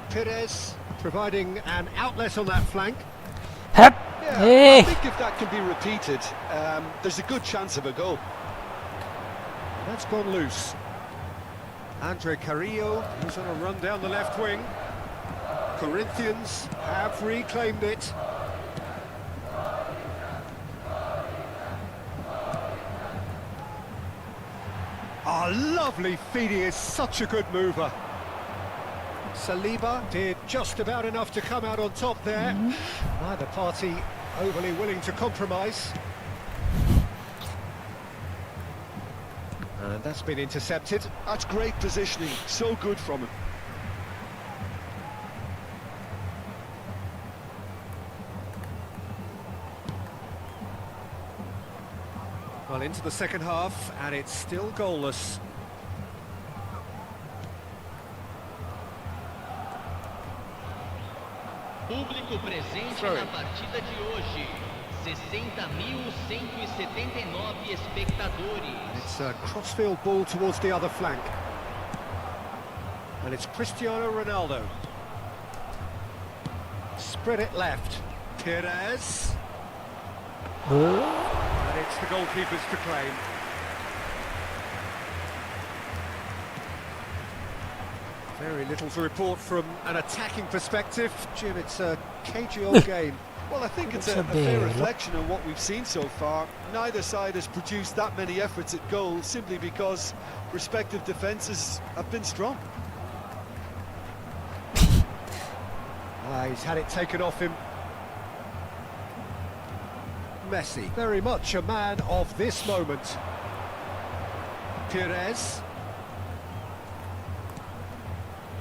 Perez providing an outlet on that flank. Hep. Yeah, Hey. I think if that can be repeated, there's a good chance of a goal. That's gone loose. Andre Carrillo is on a run down the left wing. Corinthians have reclaimed it. Ah, lovely feed. He is such a good mover. Saliba did just about enough to come out on top there. Neither party overly willing to compromise. And that's been intercepted. That's great positioning, so good from him. Well, into the second half, and it's still goalless. Público presente na partida de hoje, 60.179 espectadores. It's a crossfield ball towards the other flank. And it's Cristiano Ronaldo. Spread it left. Perez. And it's the goalkeepers to claim. Very little to report from an attacking perspective. Jim, it's a cagey old game. Well, I think it's a It's a fair bit- reflection of what we've seen so far. Neither side has produced that many efforts at goal simply because respective defences have been strong. He's had it taken off him. Messi, very much a man of this moment. Perez.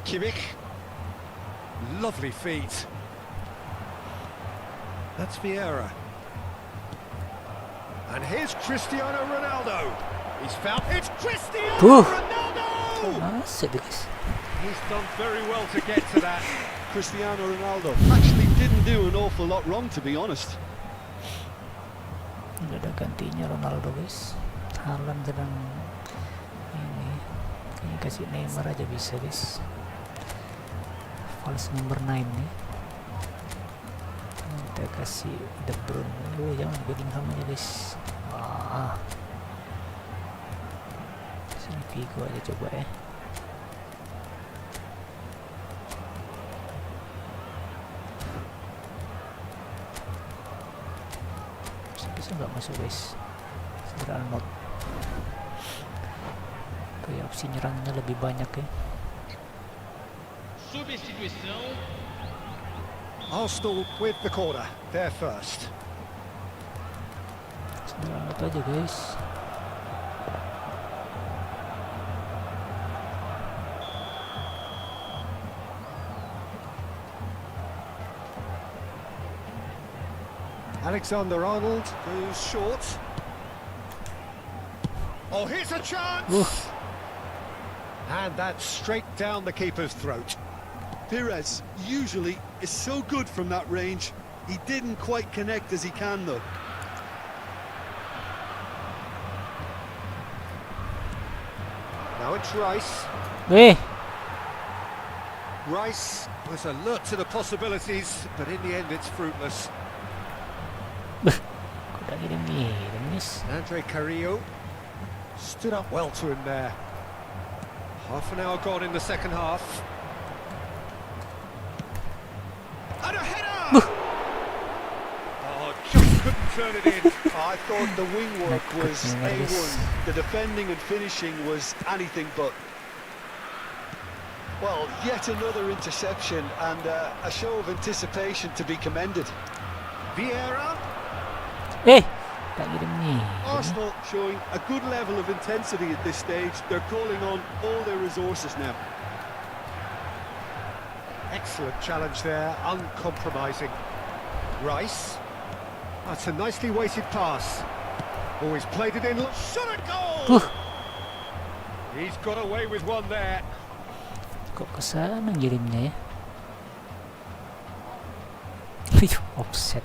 Kimmich. Lovely feet. That's Vieira. And here's Cristiano Ronaldo. He's found... It's Cristiano Ooh. Ronaldo! Masuk dia guys. He's done very well to get to that. Cristiano Ronaldo actually didn't do an awful lot wrong, to be honest. Udah ada gantinya Ronaldo guys. Haaland sedang ini kayaknya kasih Neymar aja bisa guys. False number 9 nih. Kita kasih De Bruyne. Jangan Bellingham aja guys. Sini Figo aja coba ya. Bisa nggak masuk guys? Segera not. Kayak opsi nyerangnya lebih banyak ya. Substituição. Arsenal with the corner. They're first. Segera not aja guys. Alexander-Arnold goes short. Oh, here's a chance! Oof. And that's straight down the keeper's throat. Perez usually is so good from that range. He didn't quite connect as he can, though. Now it's Rice. Weh, Rice was alert to the possibilities, but in the end it's fruitless. udah ngirim guys. Andre Carrillo stood up well to him there. Half an hour gone in the second half. And a header! Oh, just couldn't turn it in. I thought the wing work was A1. The defending and finishing was anything but. Well, yet another interception and a show of anticipation to be commended. Vieira. Tak ngirim nih. Arsenal showing a good level of intensity at this stage. They're calling on all their resources now. Excellent challenge there, uncompromising. Rice. That's a nicely weighted pass. Always played it in. Shot at goal! He's got away with one there. Kok ke sana ngirimnya ya? Offset.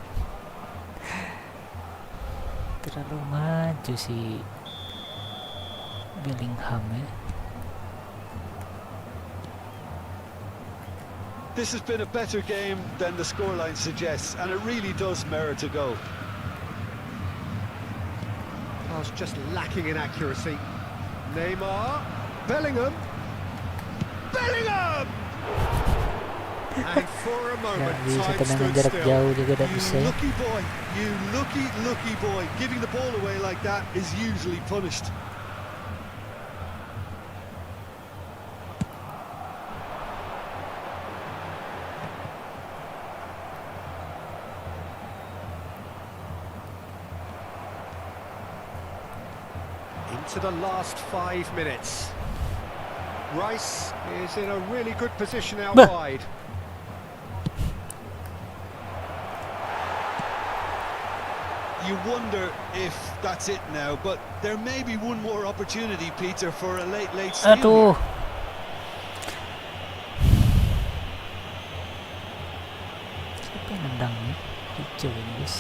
Terlalu maju si Bellingham ya. this has been a better game than the scoreline suggests, and it really does merit a goal. Pass just lacking in accuracy. Neymar, Bellingham, Bellingham! And for a moment, Nggak bisa time tendangan stood jarak still. jauh juga nggak bisa You ya. lucky boy, you lucky boy. Giving the ball away like that is usually punished. Into the last 5 minutes. Rice is in a really good position out Bah. wide. You wonder if that's it now, but there may be one more opportunity, Peter, for a late steal Aduh. here. Siapa yang nendang nih? Hijau ini guys.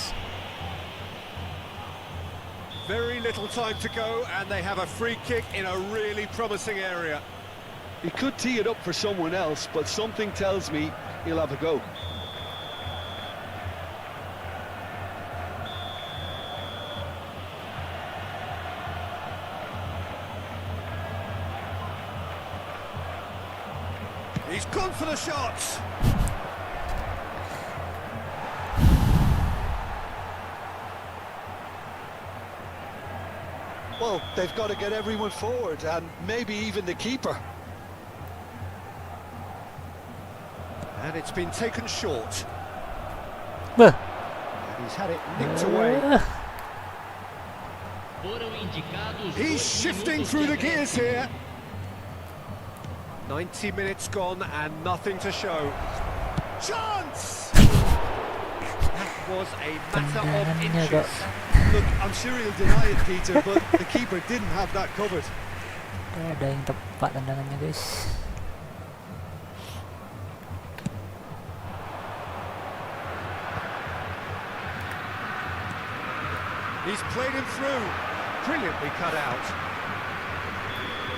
Very little time to go, and they have a free kick in a really promising area. He could tee it up for someone else, but something tells me he'll have a go. He's gone for the shot. Well, they've got to get everyone forward, and maybe even the keeper. And it's been taken short. Bah. And he's had it nicked away. Foram indicados He's 2 shifting minutos through de the gears acréscimo. here. 90 minutes gone and nothing to show. Chance! That was a matter of Tendangannya kok. inches. Look, I'm sure he'll deny it, Peter, but the keeper didn't have that covered. Ada yang tepat tendangannya guys. He's played him through. Brilliantly cut out.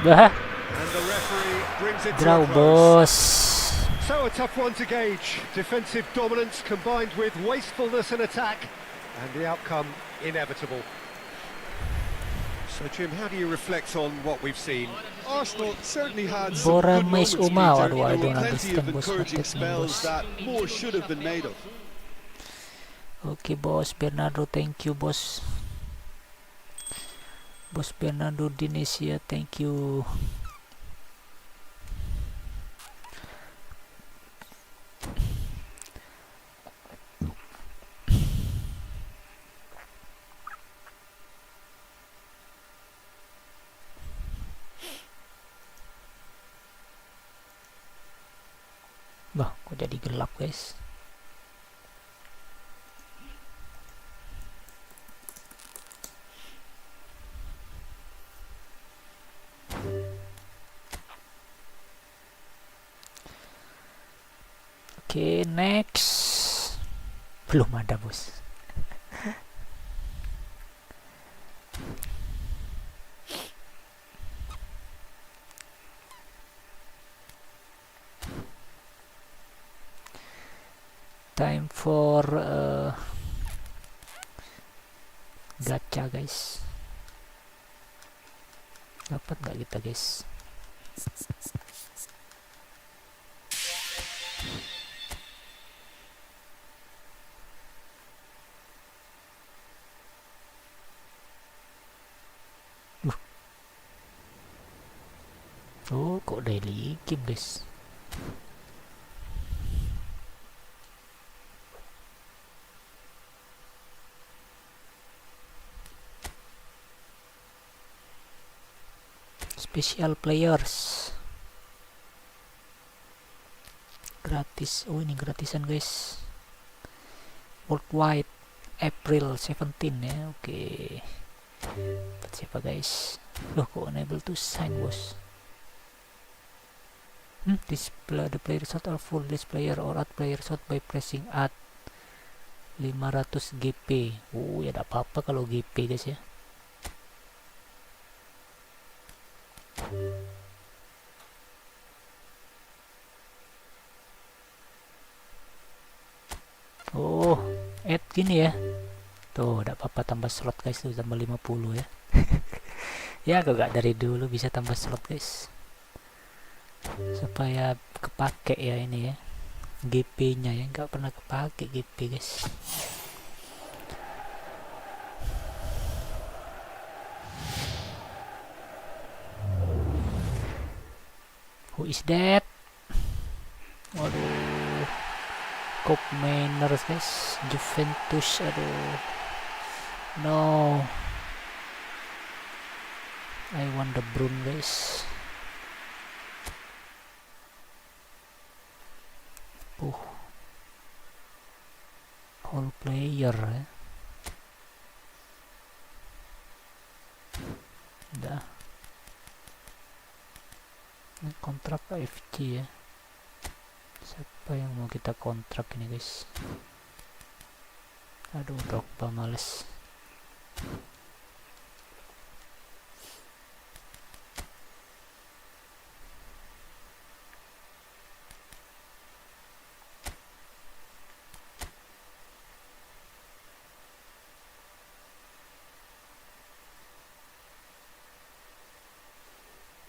Bah. And the referee brings it to Draw a close. bos. So a tough one to gauge. Defensive dominance combined with wastefulness in attack. And the outcome inevitable. So Jim, how do you reflect on what we've seen? Arsenal certainly had some Bora good moments, mais Peter. uma, waduh, There I were don't plenty understand, of bos, encouraging konteksnya, spells bos. that more should have been made of. Oke bos Bernardo, thank you bos. Bos Bernardo Dinesia, thank you. Bah, kok jadi gelap guys. Oke, next. Belum ada bos. Time for gacha guys. Dapat nggak kita guys? Oh, kok daily game guys? Special players gratis. Oh, ini gratisan guys. Worldwide April 17 ya. Oke. Buat siapa guys? Loh, kok unable to sign bos? Display the player shot or full this player or add player shot by pressing add 500 GP. Oh, ya tidak apa-apa kalau GP guys ya. add gini ya. Tuh, tidak apa-apa tambah slot guys, tuh tambah 50 ya. Ya, aku gak dari dulu bisa tambah slot guys. Supaya kepake ya ini ya. GP-nya ya, nggak pernah kepake GP guys. Who is that? Waduh, Cup Mainers guys, Juventus, aduh. No, I want the Brun guys. Whole player ya. Udah. Ini kontrak AFC ya. Siapa yang mau kita kontrak ini guys? Aduh, Drogba males.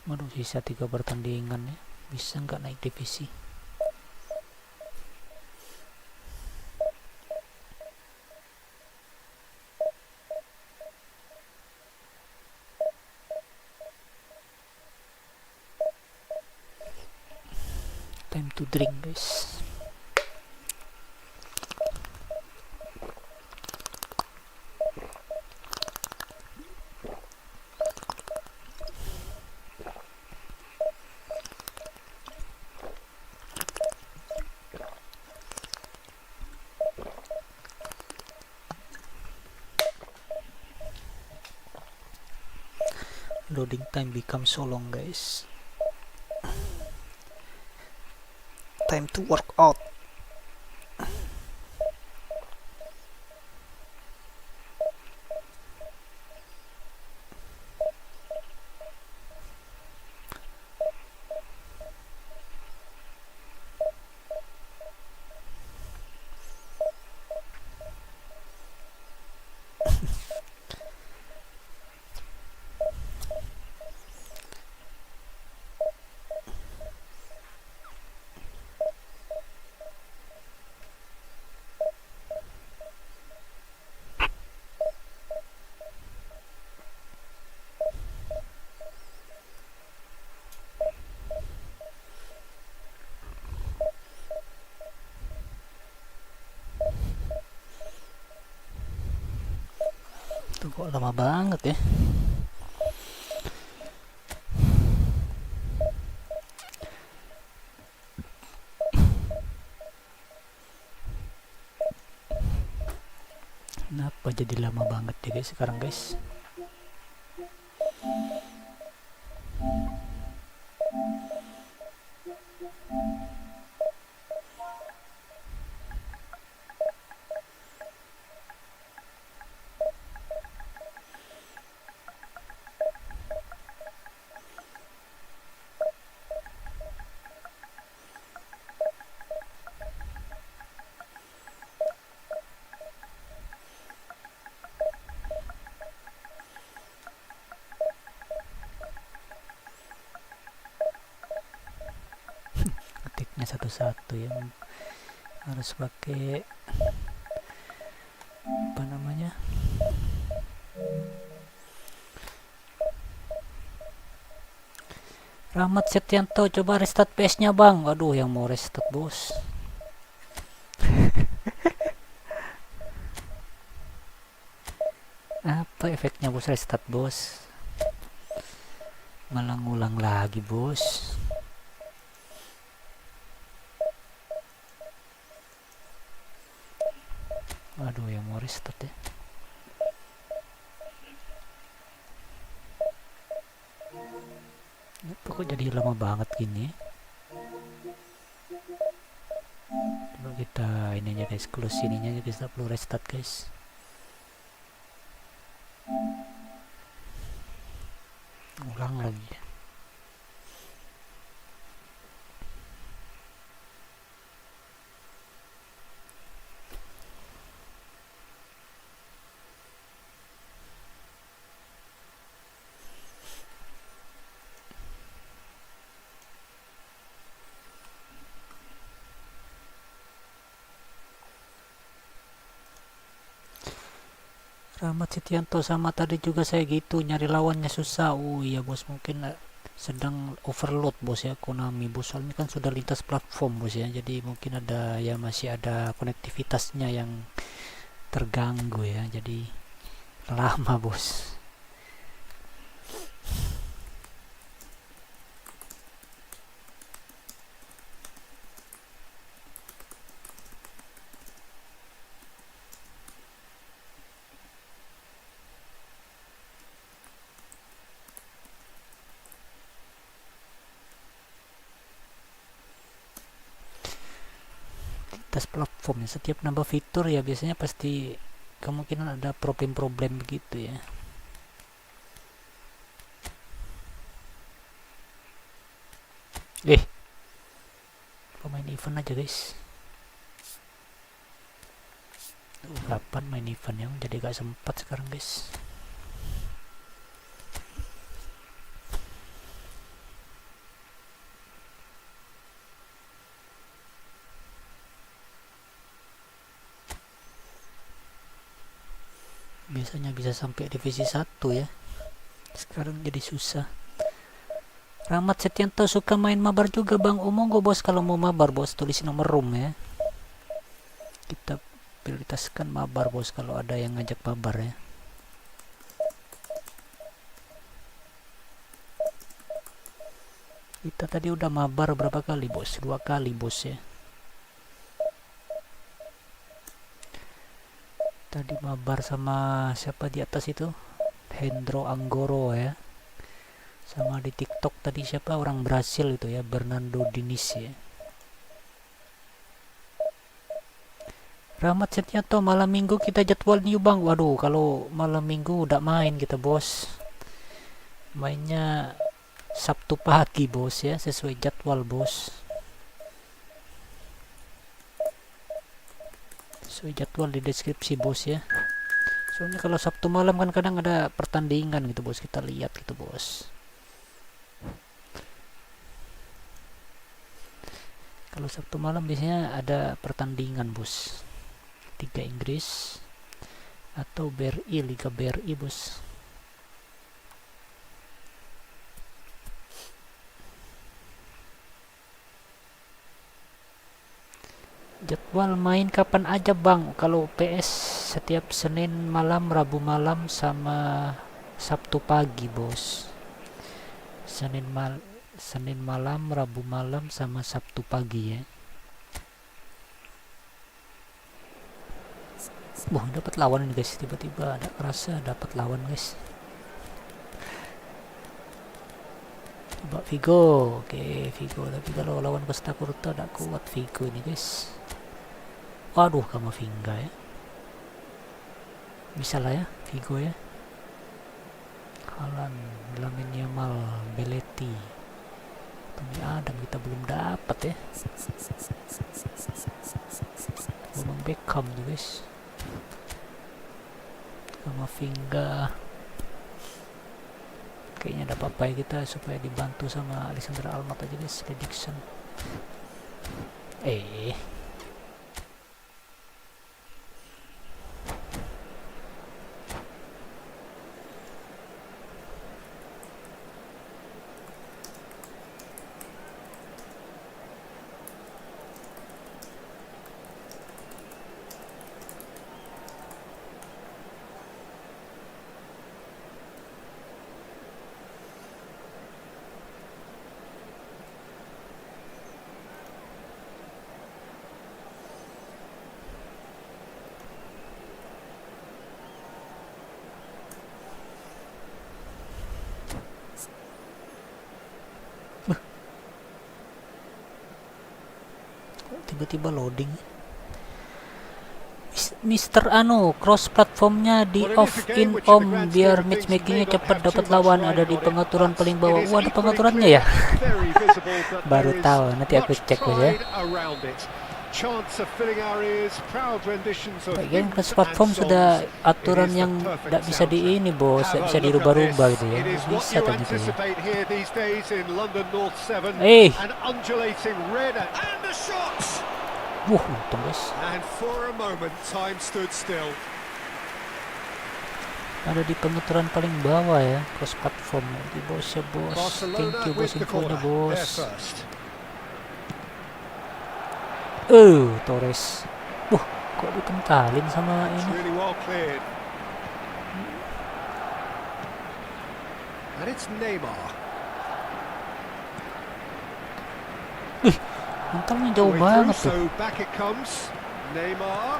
Waduh, sisa 3 pertandingan ya. Bisa nggak naik divisi? Time to drink guys. Loading time becomes so long guys. Time to work out. Tuh kok lama banget ya. Kenapa jadi lama banget ya guys sekarang guys? Ketiknya satu-satu ya, harus pakai apa namanya, Rahmat Setianto, coba restart PS nya bang. Waduh, yang mau restart bos. Apa efeknya bos restart bos? Malah ngulang lagi bos. Waduh, yang mau restart ya. Apa kok jadi lama banget gini? Coba kita ini aja guys, close ininya aja, kita perlu restart guys. Ulang lagi. Rahmat Setianto sama tadi juga saya gitu, nyari lawannya susah. Oh iya bos, mungkin sedang overload bos ya Konami bos, soalnya kan sudah lintas platform bos ya, jadi mungkin ada ya, masih ada konektivitasnya yang terganggu ya, jadi lama bos. Lintas platform ya, setiap nambah fitur ya biasanya pasti kemungkinan ada problem-problem begitu ya. Main event aja guys. Kapan main event yang jadi gak sempat sekarang guys. Biasanya bisa sampai divisi 1 ya, sekarang jadi susah. Rahmat Setianto suka main mabar juga bang. Monggo bos, kalau mau mabar bos tulis nomor room ya, kita prioritaskan mabar bos kalau ada yang ngajak mabar ya. Kita tadi udah mabar berapa kali bos? 2 kali bos ya. Tadi mabar sama siapa di atas itu, Hendro Anggoro ya, sama di TikTok tadi siapa orang Brasil itu ya, Bernardo Diniz ya. Rahmat Setianto, malam minggu kita jadwal new bang. Waduh, kalau malam minggu udah main kita bos, mainnya Sabtu pagi bos ya, sesuai jadwal bos, sesuai jadwal di deskripsi bos ya. Soalnya kalau Sabtu malam kan kadang ada pertandingan gitu bos, kita lihat gitu bos. Kalau Sabtu malam biasanya ada pertandingan bos, Liga Inggris atau BRI, Liga BRI bos. Jadwal main kapan aja bang? Kalau PS setiap Senin malam, Rabu malam, sama Sabtu pagi bos. Senin malam, Rabu malam, sama Sabtu pagi ya. Wah, dapat lawan nih guys, tiba-tiba ada kerasa dapat lawan guys. Coba Vigo, oke Vigo, tapi kalau lawan Costa Curta tidak kuat Vigo ini guys. Waduh, Kamavinga ya. Bisa lah ya, Vigo ya. Haaland, Lamine Yamal, Belletti, Tony Adam kita belum dapat ya. Belum Beckham tuh guys. Kamavinga. Kayaknya ada apa-apa ya kita, supaya dibantu sama Alexander Almat aja guys, prediction. Tiba-tiba loading. Mister cross platformnya di off in om biar matchmakingnya cepat, dapat lawan ada di pengaturan paling bawah. Wah, ada pengaturannya ya. Baru tahu, nanti aku cek ya. Bagian cross platform sudah aturan yang tidak bisa di ini bos, tidak bisa dirubah-rubah gitu ya. Bisa ternyata ya. Untung guys. Ada di pengaturan paling bawah ya, cross platform. Di bos ya bos. Thank Barcelona you bos with the infonya corner. They're bos. first. Torres. Kok dipentalin sama It's ini? really well cleared. And it's Neymar. Mentalnya jauh Way banget through, tuh. so back it comes. Neymar.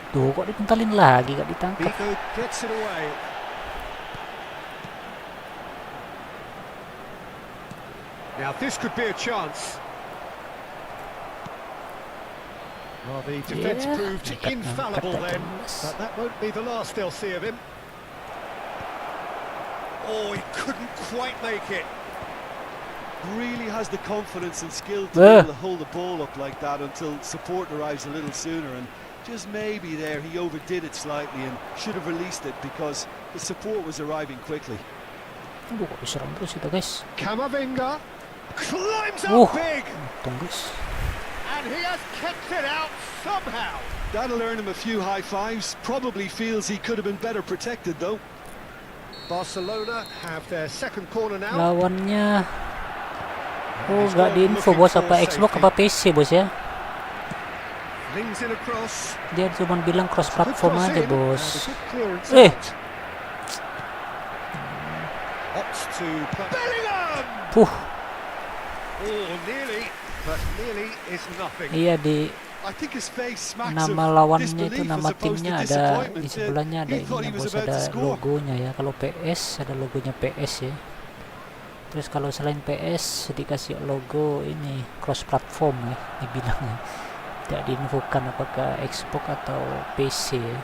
Tuh kok dipentalin lagi, gak ditangkap. Vigo gets it away. Now this could be a chance. Well, the defence Yeah, proved dekat infallible ngangkat then, aja, but that won't be the last they'll see of him. Oh, he couldn't quite make it. Really has the confidence and skill to be able to hold the ball up like that until support arrives a little sooner, and just maybe there he overdid it slightly and should have released it because the support was arriving quickly. Aduh, kok diserang terus kita guys. Camavinga climbs up big, Untung guys. and he has kept it out somehow. That'll earn him a few high fives. Probably feels he could have been better protected though. Barcelona have their second corner now. Lawannya gak diinfo bos, apa Xbox apa PC bos ya. Flings it across. Dia cuma bilang cross platform Good cross aja in, bos. and a good clearance Eh. out. Opts to Bellingham. Puh, Oh, nearly, but nearly is nothing. iya di I think his face smacks nama of lawannya itu, disbelief nama as opposed to timnya ada disappointment. di sebelahnya, ada He thought ininya he was bos, about ada to score. logonya ya. Kalau PS ada logonya PS ya. Terus kalau selain PS dikasih logo ini cross platform ya dibilangnya. Tidak diinfokan apakah Xbox atau PC ya.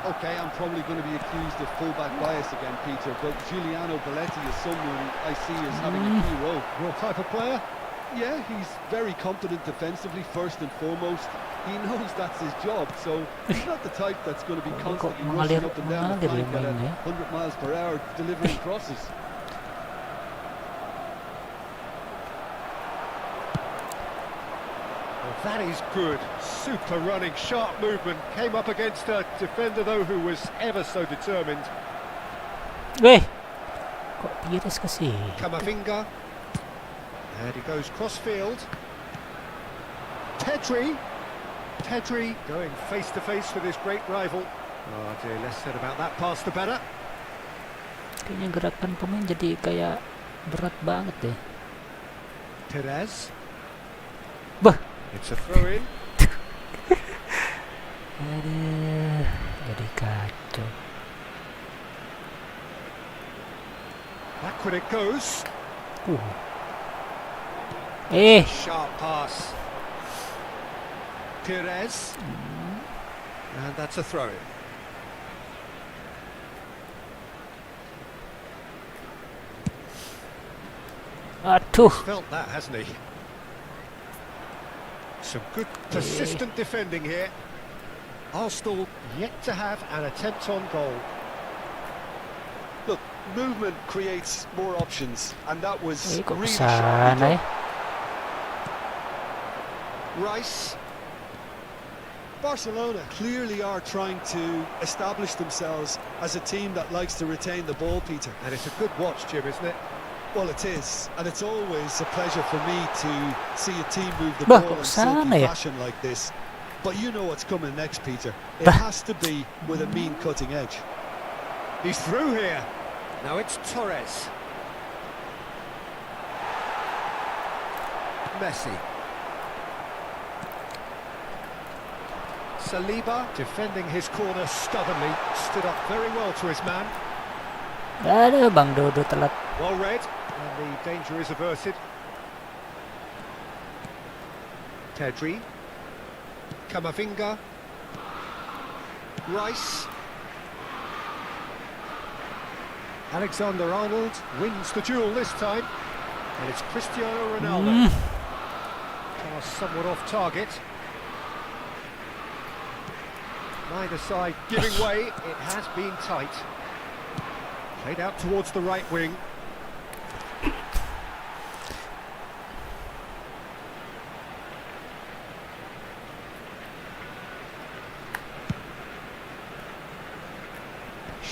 Okay, I'm probably going to be accused of fullback bias again, Peter, but Giuliano Belletti is someone I see as having a key role. Your type of player? Yeah, he's very competent defensively, first and foremost. He knows that's his job, so he's not the type that's going to be constantly rushing up and down the flank at 100 miles per hour delivering crosses. Well, that is good. Super running, sharp movement. Came up against a defender, though, who was ever so determined. Kok Pires kasih? Camavinga. And he goes cross-field. Pedri going face-to-face with his great rival. Oh dear, less said about that pass the better. Kayaknya gerakan pemain jadi kayak berat banget deh. Perez. Bah. It's a throw-in. Aduh, jadi kacau. Backward it goes. Sharp pass. Perez. And that's a throw-in. Aduh. Felt that, hasn't he? Some good persistent defending here. Arsenal yet to have an attempt on goal. Look, movement creates more options, and that was Kok really kesana sharply ya? done. Rice. Barcelona clearly are trying to establish themselves as a team that likes to retain the ball, Peter. And it's a good watch, Jim, isn't it? Well, it is, and it's always a pleasure for me to see a team move the Bah, ball kok in sana silky ya? fashion like this. But you know what's coming next, Peter. It Bah. has to be with a mean cutting edge. He's through here. Now it's Torres. Messi. Saliba defending his corner stubbornly, stood up very well to his man. Aduh, Bang Dodo telat. Well read, and the danger is averted. Pedri. Camavinga. Rice. Alexander-Arnold wins the duel this time, and it's Cristiano Ronaldo. Pass somewhat off target. Neither side giving way, it has been tight. Played out towards the right wing.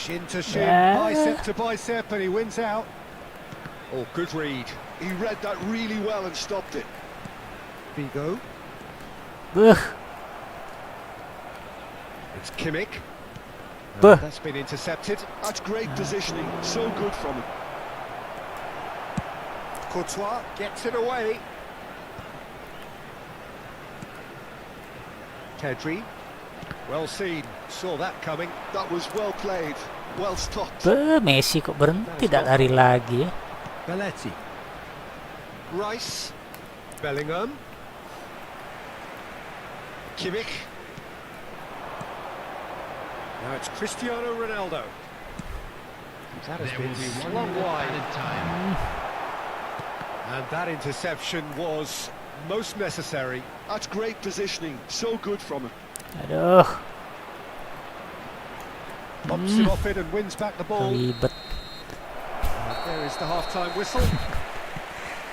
Shin to shin, Yeah. bicep to bicep, and he wins out. Oh, good read. He read that really well and stopped it. Figo. Beuh. It's Kimmich. Buh. That's been intercepted. That's great positioning. So good from him. Courtois gets it away. Pedri. Well seen. Saw that coming. That was well played. Well stopped. Beuh, Messi kok berhenti, tidak lari lagi ya. Belletti. Rice. Bellingham. Kimmich. Now it's Cristiano Ronaldo. That has There been will be one slung minute wide. added time. And that interception was most necessary. That's great positioning. So good from him. Aduh, Bumps it off it and wins back the ball. ribet. There is the half-time whistle.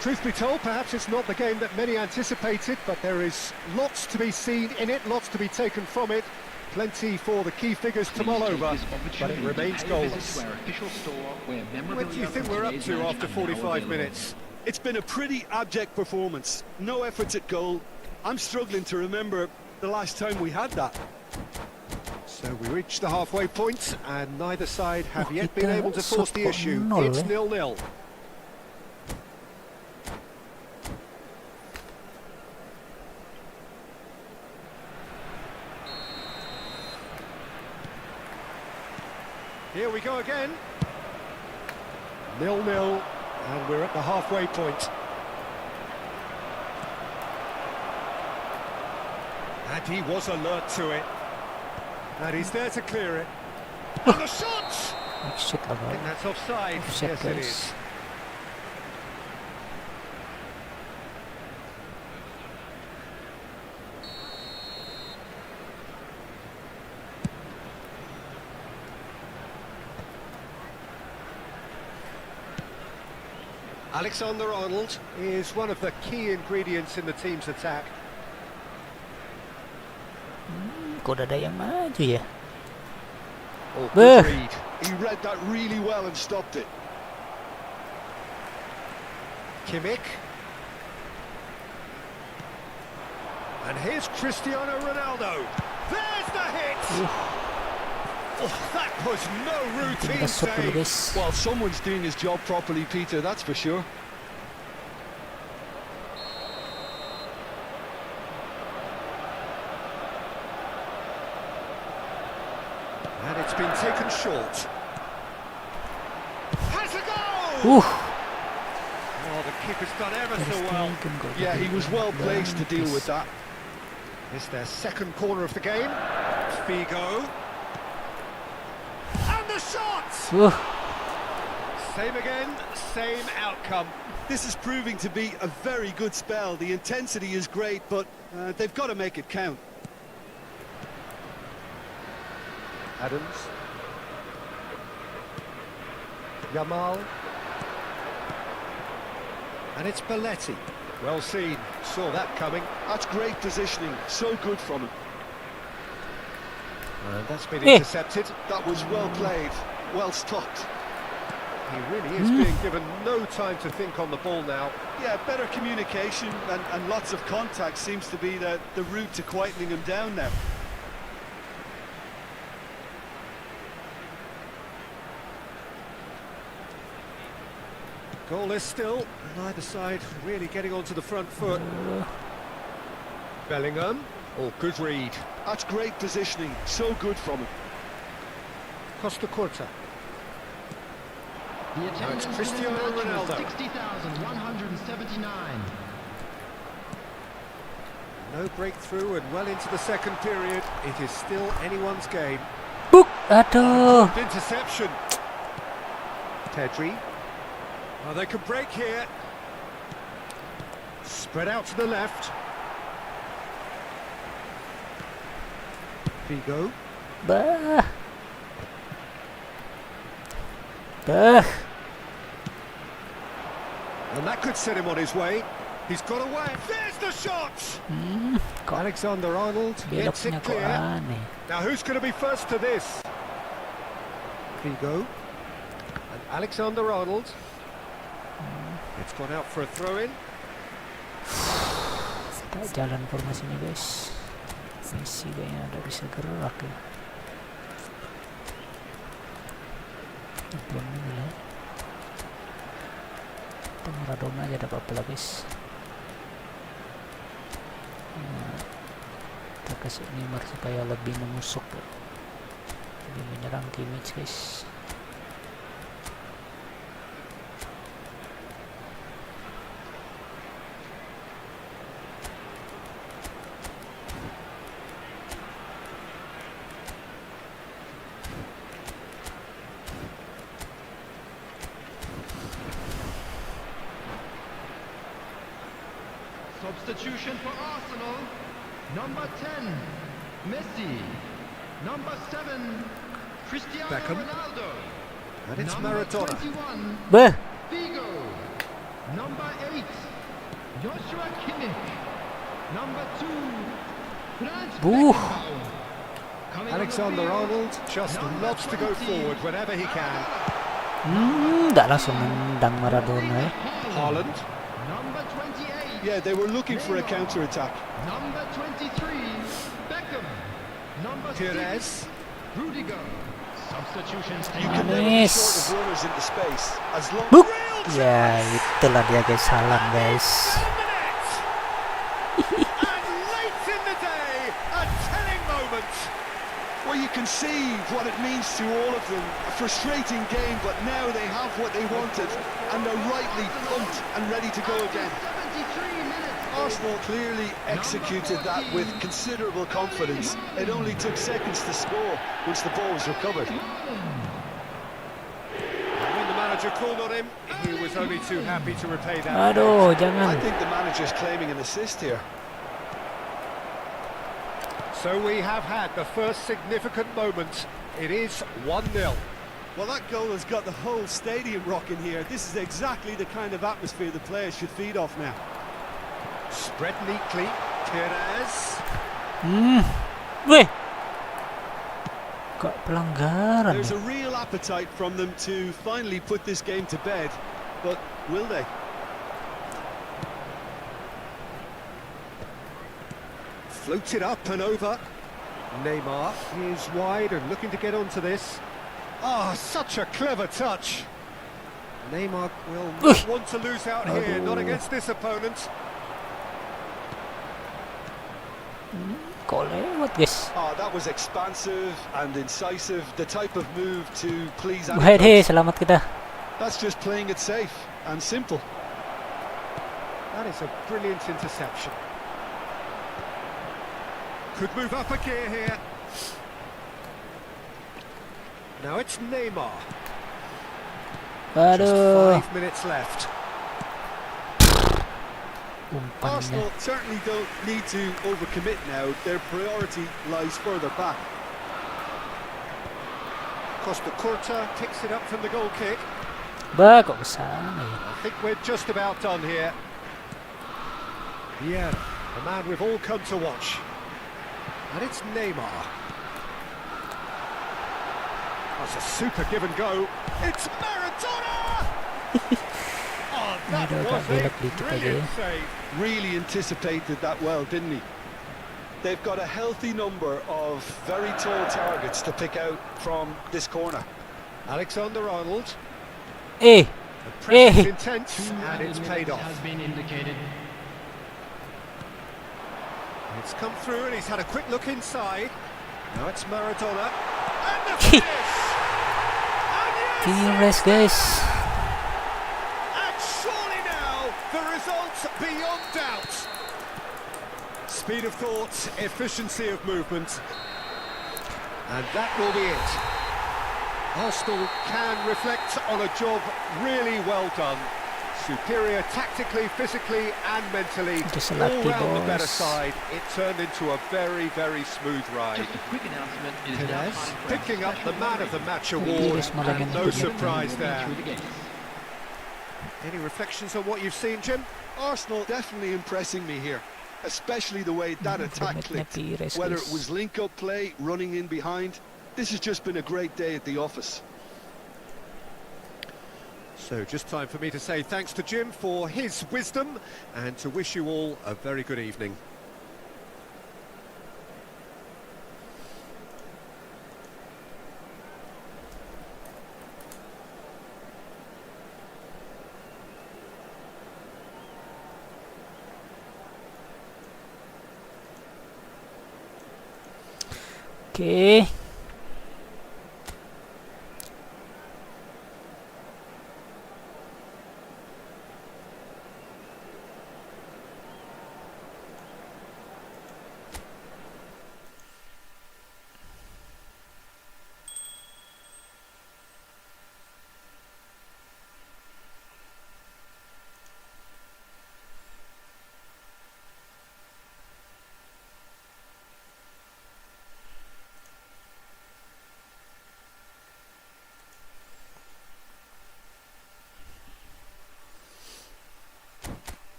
Truth be told, perhaps it's not the game that many anticipated, but there is lots to be seen in it, lots to be taken from it. Plenty for the key figures to mull over, but it remains goalless. What do you think we're up to after 45 minutes? It's been a pretty abject performance. No efforts at goal. I'm struggling to remember the last time we had that. So we reach the halfway point, and neither side have Oh, yet been kita able to force the sokok issue. nol, It's eh? 0-0. Here we go again. 0-0, and we're at the halfway point. And he was alert to it. And he's there to clear it. And the shots! Shit I agad. think that's offside. Offside, Yes, it guys. is. Alexander-Arnold is one of the key ingredients in the team's attack. Kok udah ada yang maju ya? Oh, Beuh. good read. He read that really well and stopped it. Kimmich. And here's Cristiano Ronaldo. There's the hit! Oh, that was no routine Masuk dulu save. guys. Well, someone's doing his job properly, Peter, that's for sure. And it's been taken short. Has a goal! Oh, the keeper's done ever so well. Yeah, he was well placed to deal with that. It's their second corner of the game. Figo. And the shot! Same again, same outcome. This is proving to be a very good spell. The intensity is great, but they've got to make it count. Adams. Yamal. And it's Belletti. Well seen, saw that coming. That's great positioning. So good from him. And that's been Hey. intercepted. That was well played. Well stopped. He really is being given no time to think on the ball now. Yeah, better communication and lots of contact seems to be the route to quietening him down now. Goalless still, neither side really getting onto the front foot. Bellingham. Oh, good read. That's great positioning. So good from him. Costa Curta. The attendance it's Cristiano for this match was Ronaldo. 60,179. No breakthrough and well into the second period. It is still anyone's game. Buk, aduh. Good interception. Pedri. Oh, they could break here. Spread out to the left. Figo. Bah. Bah. And that could set him on his way. He's got away. There's the shot! Kok Alexander-Arnold gets beloknya it kok clear. aneh. Now who's going to be first to this? Figo. And Alexander-Arnold. It's gone out for a throw-in. Tak jalan formasinya guys. Messi kayaknya udah bisa gerak ya. Belum ini lah. Kita Maradona aja dapat apa lah guys. Kita kasih Neymar supaya lebih menusuk ya. Lebih menyerang teammates guys. Substitution for Arsenal. Number 10, Messi. Number 7, Cristiano Beckham. Ronaldo. And it's Number Maradona. 21, Beh, Figo. Number 8, Joshua Kimmich. Number 2, Franz Buh. Beckenbauer. Coming on the Alexander-Arnold field, just number loves to go 20, forward whenever he can. nggak langsung nendang Maradona ya. Haaland. Number 28, Yeah, they were looking for a Neymar. counter-attack. Number 23, Beckham. Number 6, Pires. Rudiger. Substitutions You taken. can never be Nice. short of runners into space. As long Buk. Ya itulah dia guys, Haaland guys. And late in the day, a telling moment. Well, you can see what it means to all of them. A frustrating game, but now they have what they wanted, and they're rightly pumped and ready to go again. 73 minutes. Arsenal clearly executed that with considerable confidence. It only took seconds to score once the ball was recovered. And when the manager called on him, he was only too happy to repay that. Aduh, I jangan. think the manager's claiming an assist here. So we have had the first significant moment. It is 1-0. Well, that goal has got the whole stadium rocking here. This is exactly the kind of atmosphere the players should feed off now. Spread neatly. Pires. Weh. Kok pelanggaran There's ya? a real appetite from them to finally put this game to bed, but will they? Floats it up and over. Neymar is wide and looking to get onto this. Ah, such a clever touch. Neymar will not want to lose out here, not against this opponent. Kok lewat guys? Oh, that was expansive and incisive, the type of move to please any Buhet he, coach. selamat kita. That's just playing it safe and simple. That is a brilliant interception. Could move up a gear here. Now it's Neymar. Just Aduh, 5 minutes left. umpannya. Arsenal certainly don't need to overcommit now. Their priority lies further back. Costa Curta picks it up from the goal kick. Bah, kok kesana ya? I think we're just about done here. Yeah, the man we've all come to watch. And it's Neymar. That's a super give and go. It's Maradona! Oh, that Aduh, agak was a belok dikit aja ya. brilliant save. Really anticipated that well, didn't he? They've got a healthy number of very tall targets to pick out from this corner. Alexander-Arnold. Eh, The pressure's Eh. intense, and it's paid off. Has been indicated. It's come through, and he's had a quick look inside. Now it's Maradona. And the finish! And yes, Pires guys. and surely now, the result's beyond doubt. Speed of thought, efficiency of movement. And that will be it. Arsenal can reflect on a job really well done. Superior tactically, physically and mentally. Just a All lucky round the better boss. side. It turned into a very, very smooth ride. Just a quick announcement. It is now Pires time for picking a up the special man of the match moment. award, Pires malah and no ganti. surprise there. Through the game. Any reflections on what you've seen, Jim? Arsenal definitely impressing me here, especially the way that attack Improvement-nya clicked. Pires, Whether guys. it was link-up play, running in behind, this has just been a great day at the office. So just time for me to say thanks to Jim for his wisdom and to wish you all a very good evening. Oke.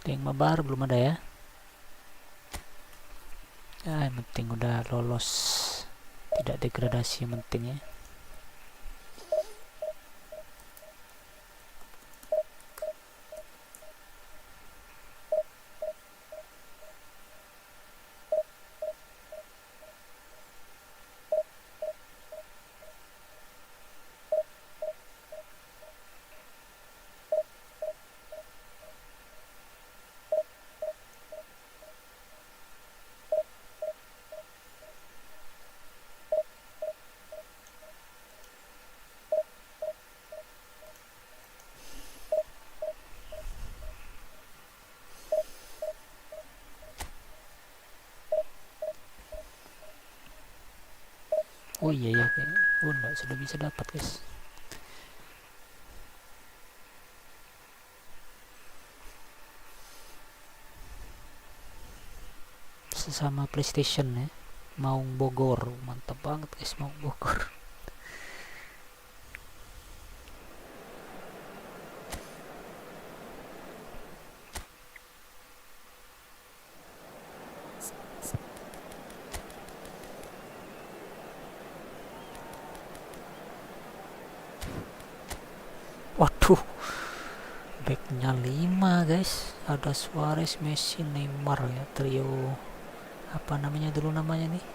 Yang mabar belum ada ya. Ya, yang penting udah lolos, tidak degradasi, yang penting ya. Oh iya ya, oh enggak, sudah bisa dapat guys. Sesama PlayStation ya, Maung Bogor, mantap banget guys, Maung Bogor. Waduh, backnya 5 guys, ada Suarez, Messi, Neymar ya, trio apa namanya dulu namanya nih,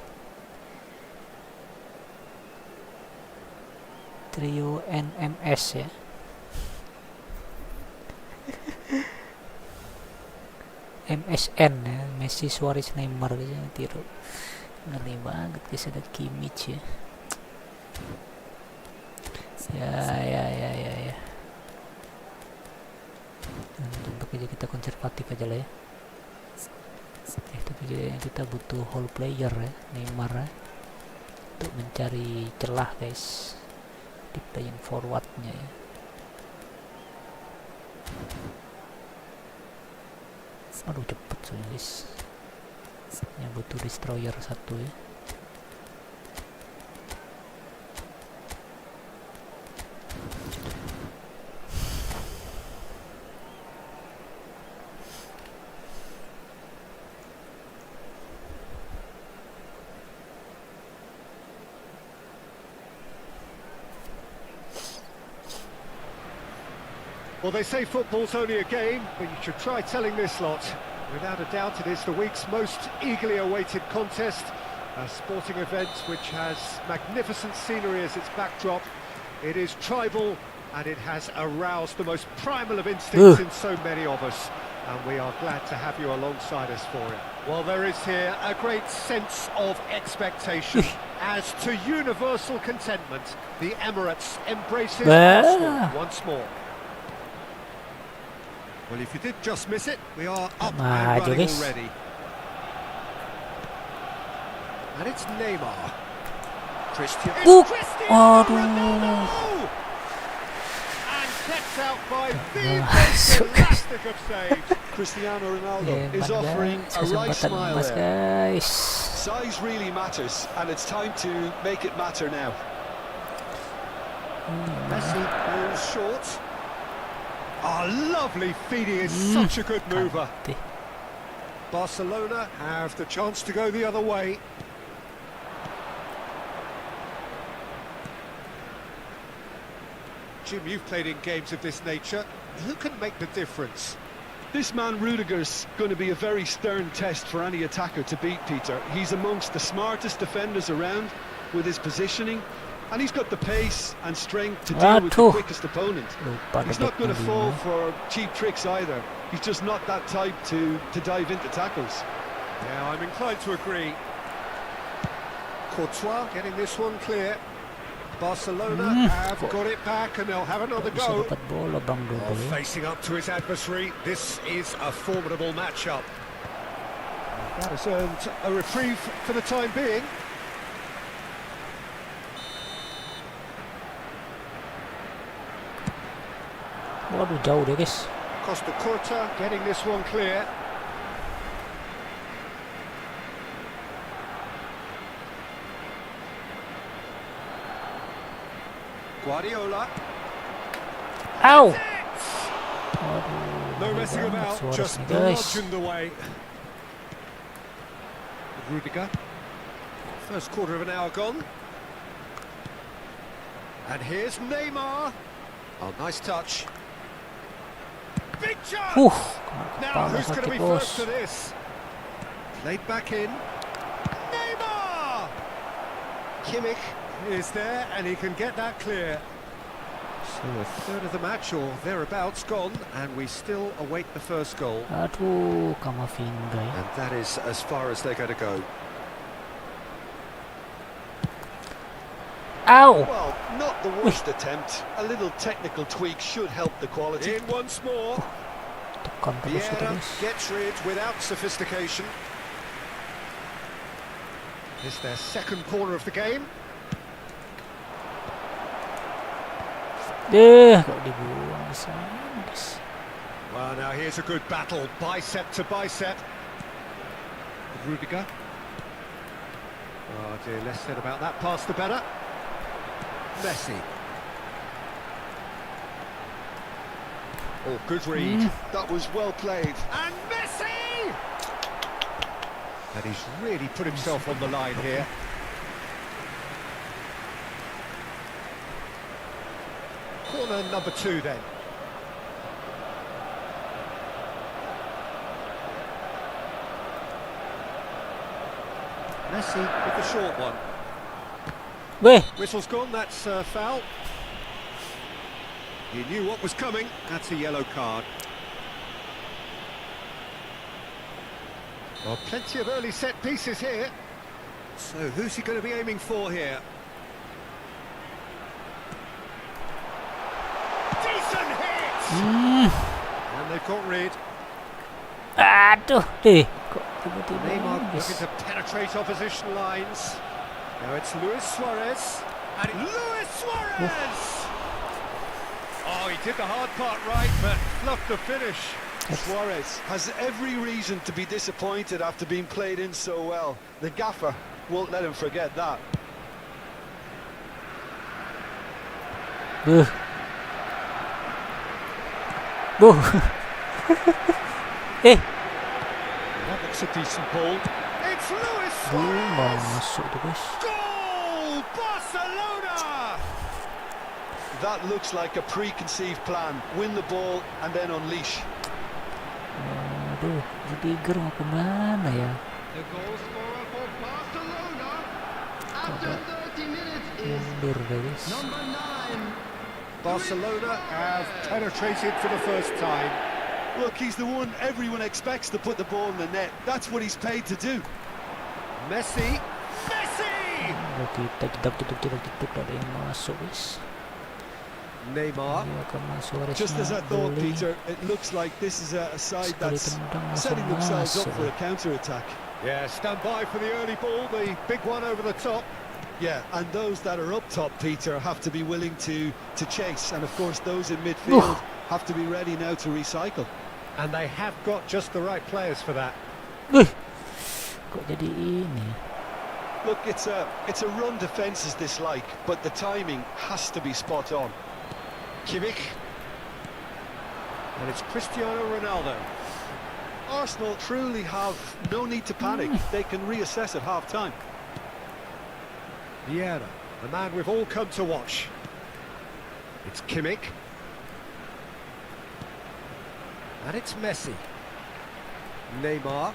trio NMS ya. MSN ya, Messi, Suarez, Neymar guys, trio ngeri banget guys, ada Kimmich ya. Ya. Untuk aja kita konservatif aja lah ya. Tapi kita butuh whole player ya, Neymar ya, untuk mencari celah guys di playing forwardnya ya. Aduh cepet soalnya guys, yang butuh destroyer 1 ya. Well, they say football's only a game, but you should try telling this lot. Without a doubt, it is the week's most eagerly awaited contest, a sporting event which has magnificent scenery as its backdrop. It is tribal, and it has aroused the most primal of instincts in so many of us, and we are glad to have you alongside us for it. Well, there is here a great sense of expectation. As to universal contentment, the Emirates embraces Arsenal once more. Well, if you did just miss it, we are up and running already. And it's Neymar. Cristiano Ronaldo! And kept out by the elastic of saves. Cristiano Ronaldo is offering a right smile there. Guys. Size really matters, and it's time to make it matter now. Messi falls short. Oh, lovely feeding is such a good mover. Barcelona have the chance to go the other way. Jim, you've played in games of this nature. Who can make the difference? This man Rudiger's going to be a very stern test for any attacker to beat, Peter. He's amongst the smartest defenders around with his positioning, and he's got the pace and strength to deal with the quickest opponent. He's not going to fall for cheap tricks either. He's just not that type to dive into tackles. Yeah, I'm inclined to agree. Courtois getting this one clear. Barcelona have got it back and they'll have another go. Facing up to his adversary, this is a formidable matchup. That has earned a reprieve for the time being. Waduh, jauh dia guys. Costa Curta getting this one clear. Guardiola. Ow! No messing about, just bludgeoned away. Rudiger. First quarter of an hour gone. And here's Neymar. Oh, nice touch. Big chance! Now, who's going to be first to this? Played back in. Neymar! Kimmich is there, and he can get that clear. So a third of the match, or thereabouts, gone, and we still await the first goal. Aduh, Kamavinga ya. And that is as far as they're going to go. Ow! Well, not the worst attempt. A little technical tweak should help the quality. In once more. Tekan terus itu Vieira guys. gets rid without sophistication. It's their second corner of the game. Kok dibuang di sana guys. Well, now here's a good battle, bicep to bicep. Rudiger. Oh dear, less said about that pass the better. Messi. Oh, good read. That was well played. And Messi! And he's really put himself on the line here. Corner number 2 then. Messi with the short one. Weh, Whistle's gone, that's foul. He knew what was coming, that's a yellow card. Well, plenty of early set pieces here. So who's he going to be aiming for here? Decent hit! And they've got rid. aduh deh. Kok tiba-tiba Neymar guys. looking to penetrate opposition lines. Now it's Luis Suarez. And Luis Suarez! Oh, he did the hard part right, but fluffed the finish. Suarez has every reason to be disappointed after being played in so well. The gaffer won't let him forget that. Buh. Buh. That looks a decent ball. It's Luis Mau Suarez! masuk tuh guys. Goal! Barcelona! That looks like a preconceived plan. Win the ball and then unleash. Aduh, Rudiger mau kemana ya? The goal scorer for Barcelona after 30 minutes is Mundur deh guys. number 9. Barcelona have penetrated for the first time. Look, he's the one everyone expects to put the ball in the net. That's what he's paid to do. Messi! Messi! Kita jeduk ada yang masuk guys. Neymar. Dia akan masuk Just as I thought, Peter, it looks like this is a side that's setting themselves up for a counter-attack. Yeah, stand by for the early ball, the big one over the top. Yeah, and those that are up top, Peter, have to be willing to chase. And of course, those in midfield have to be ready now to recycle. And they have got just the right players for that. Kok jadi ini? Look, it's a run defence is dislike, but the timing has to be spot on. Kimmich. And it's Cristiano Ronaldo. Arsenal truly have no need to panic. They can reassess at half-time. Vieira, the man we've all come to watch. It's Kimmich. And it's Messi. Neymar.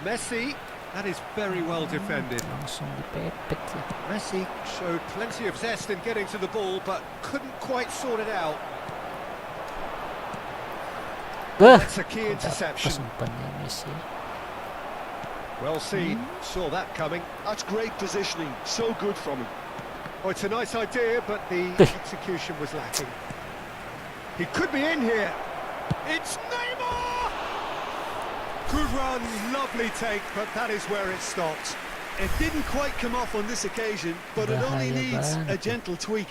Messi. That is very well defended. Langsung dipepet ya. Messi showed plenty of zest in getting to the ball, but couldn't quite sort it out. That's a key interception. Kesempannya Messi. Well seen. Saw that coming. That's great positioning, so good from him. Oh, it's a nice idea, but the execution was lacking. He could be in here. It's Neymar! Good run, lovely take, but that is where it stopped. It didn't quite come off on this occasion, but it only Bahaya needs a banget. gentle tweak.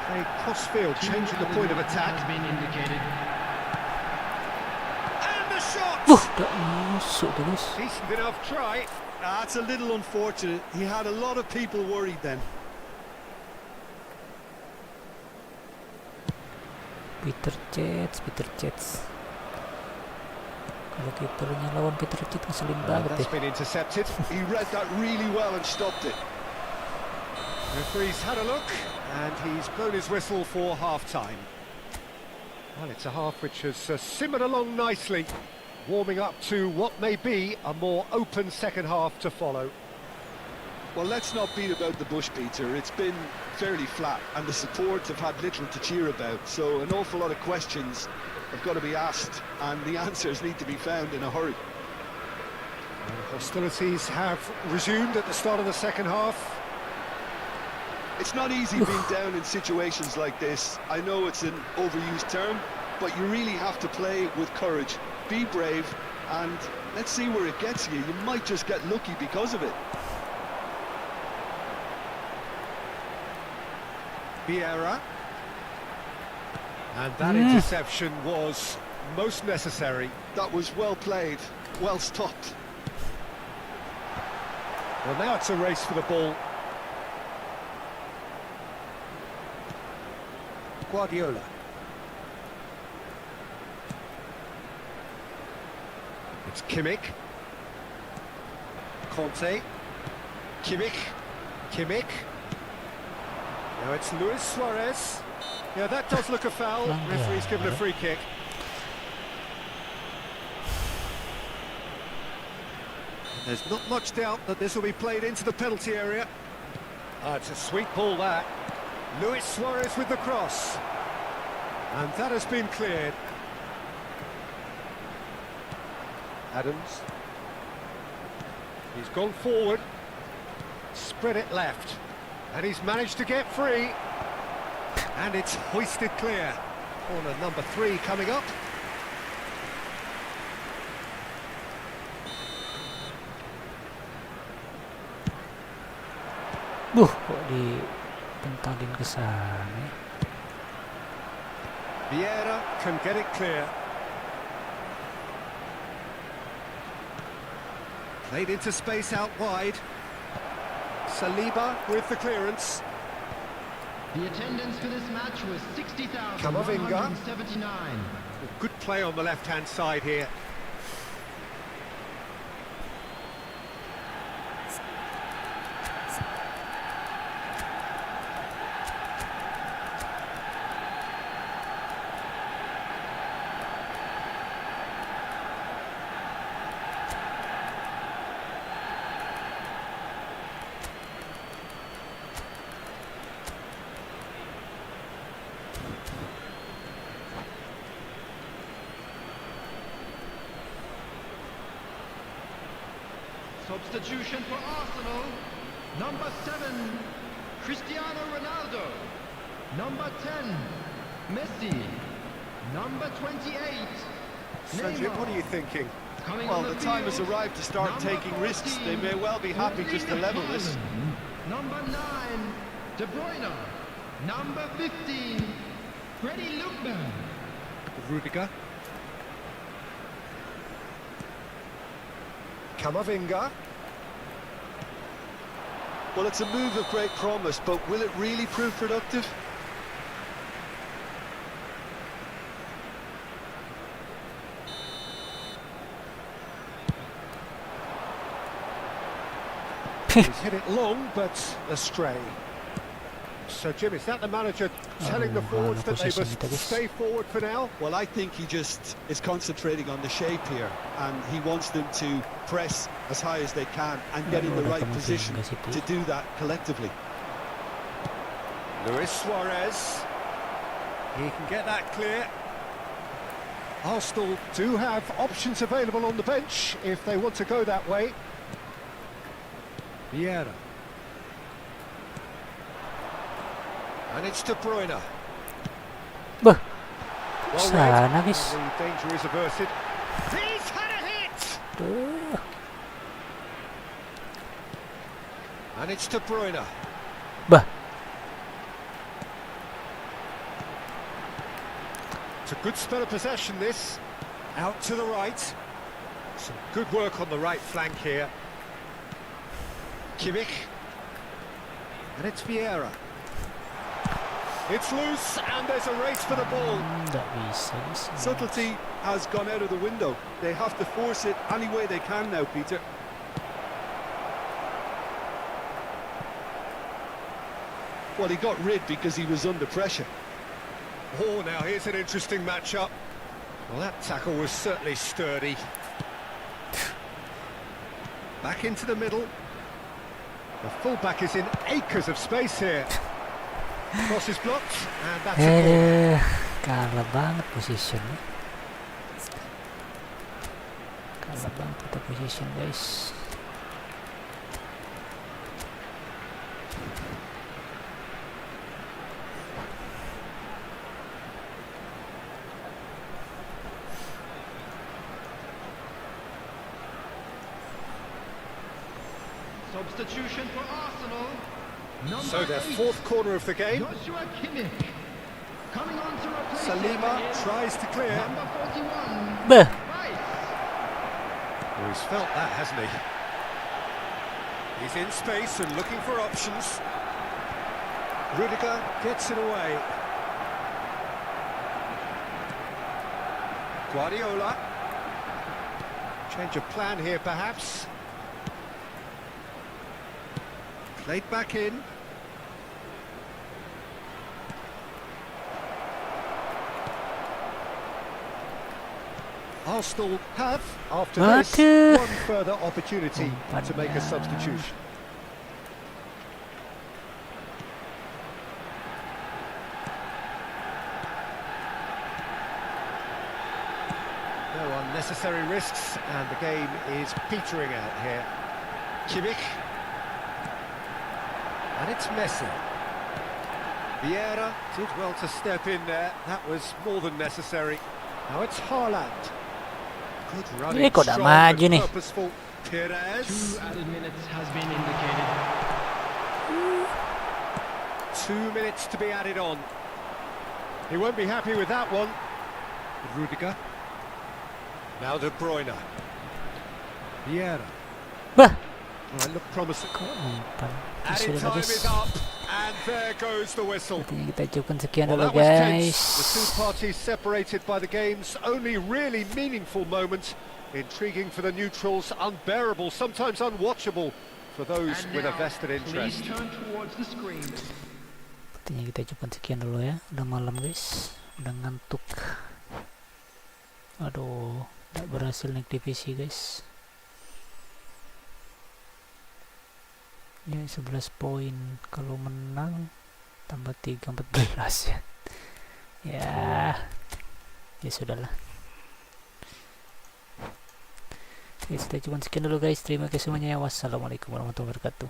Played cross-field, changing the point of attack. Has been indicated. And the shot! Gak masuk tuh guys. Decent enough try. That's a little unfortunate. He had a lot of people worried then. Peter Chets. Kalau kipernya lawan Peter Chets ngeselin banget That's ya. been intercepted. He read that really well and stopped it. Referee's had a look, and he's blown his whistle for half-time. Well, it's a half which has simmered along nicely, warming up to what may be a more open second half to follow. Well, let's not beat about the bush, Peter. It's been fairly flat, and the support have had little to cheer about. So an awful lot of questions have got to be asked, and the answers need to be found in a hurry. Hostilities have resumed at the start of the second half. It's not easy being down in situations like this. I know it's an overused term, but you really have to play with courage. Be brave, and let's see where it gets you. You might just get lucky because of it. Vieira. And that interception was most necessary. That was well played, well stopped. Well, now it's a race for the ball. Guardiola. It's Kimmich. Conte. Kimmich. Now it's Luis Suarez. Yeah, that does look a foul. Referee's given a free kick. There's not much doubt that this will be played into the penalty area. It's a sweet ball, that. Luis Suarez with the cross. And that has been cleared. Adams. He's gone forward. Spread it left. And he's managed to get free. And it's hoisted clear. Corner number 3 coming up. Kok dipentalin ke sana? Vieira can get it clear. Played into space out wide. Saliba with the clearance. The attendance for this match was Camavinga. 60,179. Good play on the left-hand side here. Substitution for Arsenal. Number 7, Cristiano Ronaldo. Number 10, Messi. Number 28, Sergio, what are you thinking? Coming Well, on the the time has field, arrived to start number taking risks. 14, They may well be happy just to level this. Haaland. Number 9, De Bruyne. Number 15, Freddie Ljungberg. Rudiger. Camavinga. Well, it's a move of great promise, but will it really prove productive? He's hit it long, but astray. So, Jim, is that the manager telling the forwards that they must stay forward for now? Well, I think he just is concentrating on the shape here, and he wants them to press as high as they can and get in the right position to do that collectively. Luis Suarez. He can get that clear. Arsenal do have options available on the bench if they want to go that way. Vieira. And it's De Bruyne. Bah, Well sana read. guys. The danger is averted. He's had a hit! Tuh. And it's De Bruyne. Bah, It's a good spell of possession, this. Out to the right. Some good work on the right flank here. Kimmich. And it's Vieira. It's loose, and there's a race for the ball. nggak bisa guys. Subtlety has gone out of the window. They have to force it any way they can now, Peter. Well, he got rid because he was under pressure. Oh, now here's an interesting matchup. Well, that tackle was certainly sturdy. Back into the middle. The fullback is in acres of space here. Cross is blocked, and that's a corner. Kalah banget positionnya. Kalah banget kita position guys. Substitution for Arsenal. So their fourth corner of the game. Joshua Kimmich. Coming on to replace Salima tries to clear. number 41. Bah, Rice. Oh, he's felt that, hasn't he? He's in space and looking for options. Rudiger gets it away. Guardiola. Change of plan here, perhaps. Played back in. Arsenal have, after this, Bantu. one further opportunity to make a substitution. No unnecessary risks, and the game is petering out here. Kimmich. And it's Messi. Vieira did well to step in there. That was more than necessary. Now it's Haaland. Good running, Ini kok dah strong maju and nih. purposeful. Perez. 2 added minutes has been indicated. 2 minutes to be added on. He won't be happy with that one. Rudiger. Now De Bruyne. Vieira. bah. Oh, it looked promising. Kok umpan? Added Sudah time guys. is up, and there goes the whistle. Sepertinya kita cukupkan sekian Well, dulu that was tense. guys. The two parties separated by the game's only really meaningful moment. Intriguing for the neutrals, unbearable, sometimes unwatchable for those And with a now, vested interest. Please turn towards the screen. Sepertinya kita cukupkan sekian dulu ya. Udah malam guys. Udah ngantuk. Aduh, tidak berhasil naik divisi guys. Ya 11 poin, kalau menang tambah 3 14 ya. Ya sudahlah. Oke, kita cuma sekian dulu guys. Terima kasih semuanya. Wassalamualaikum warahmatullahi wabarakatuh.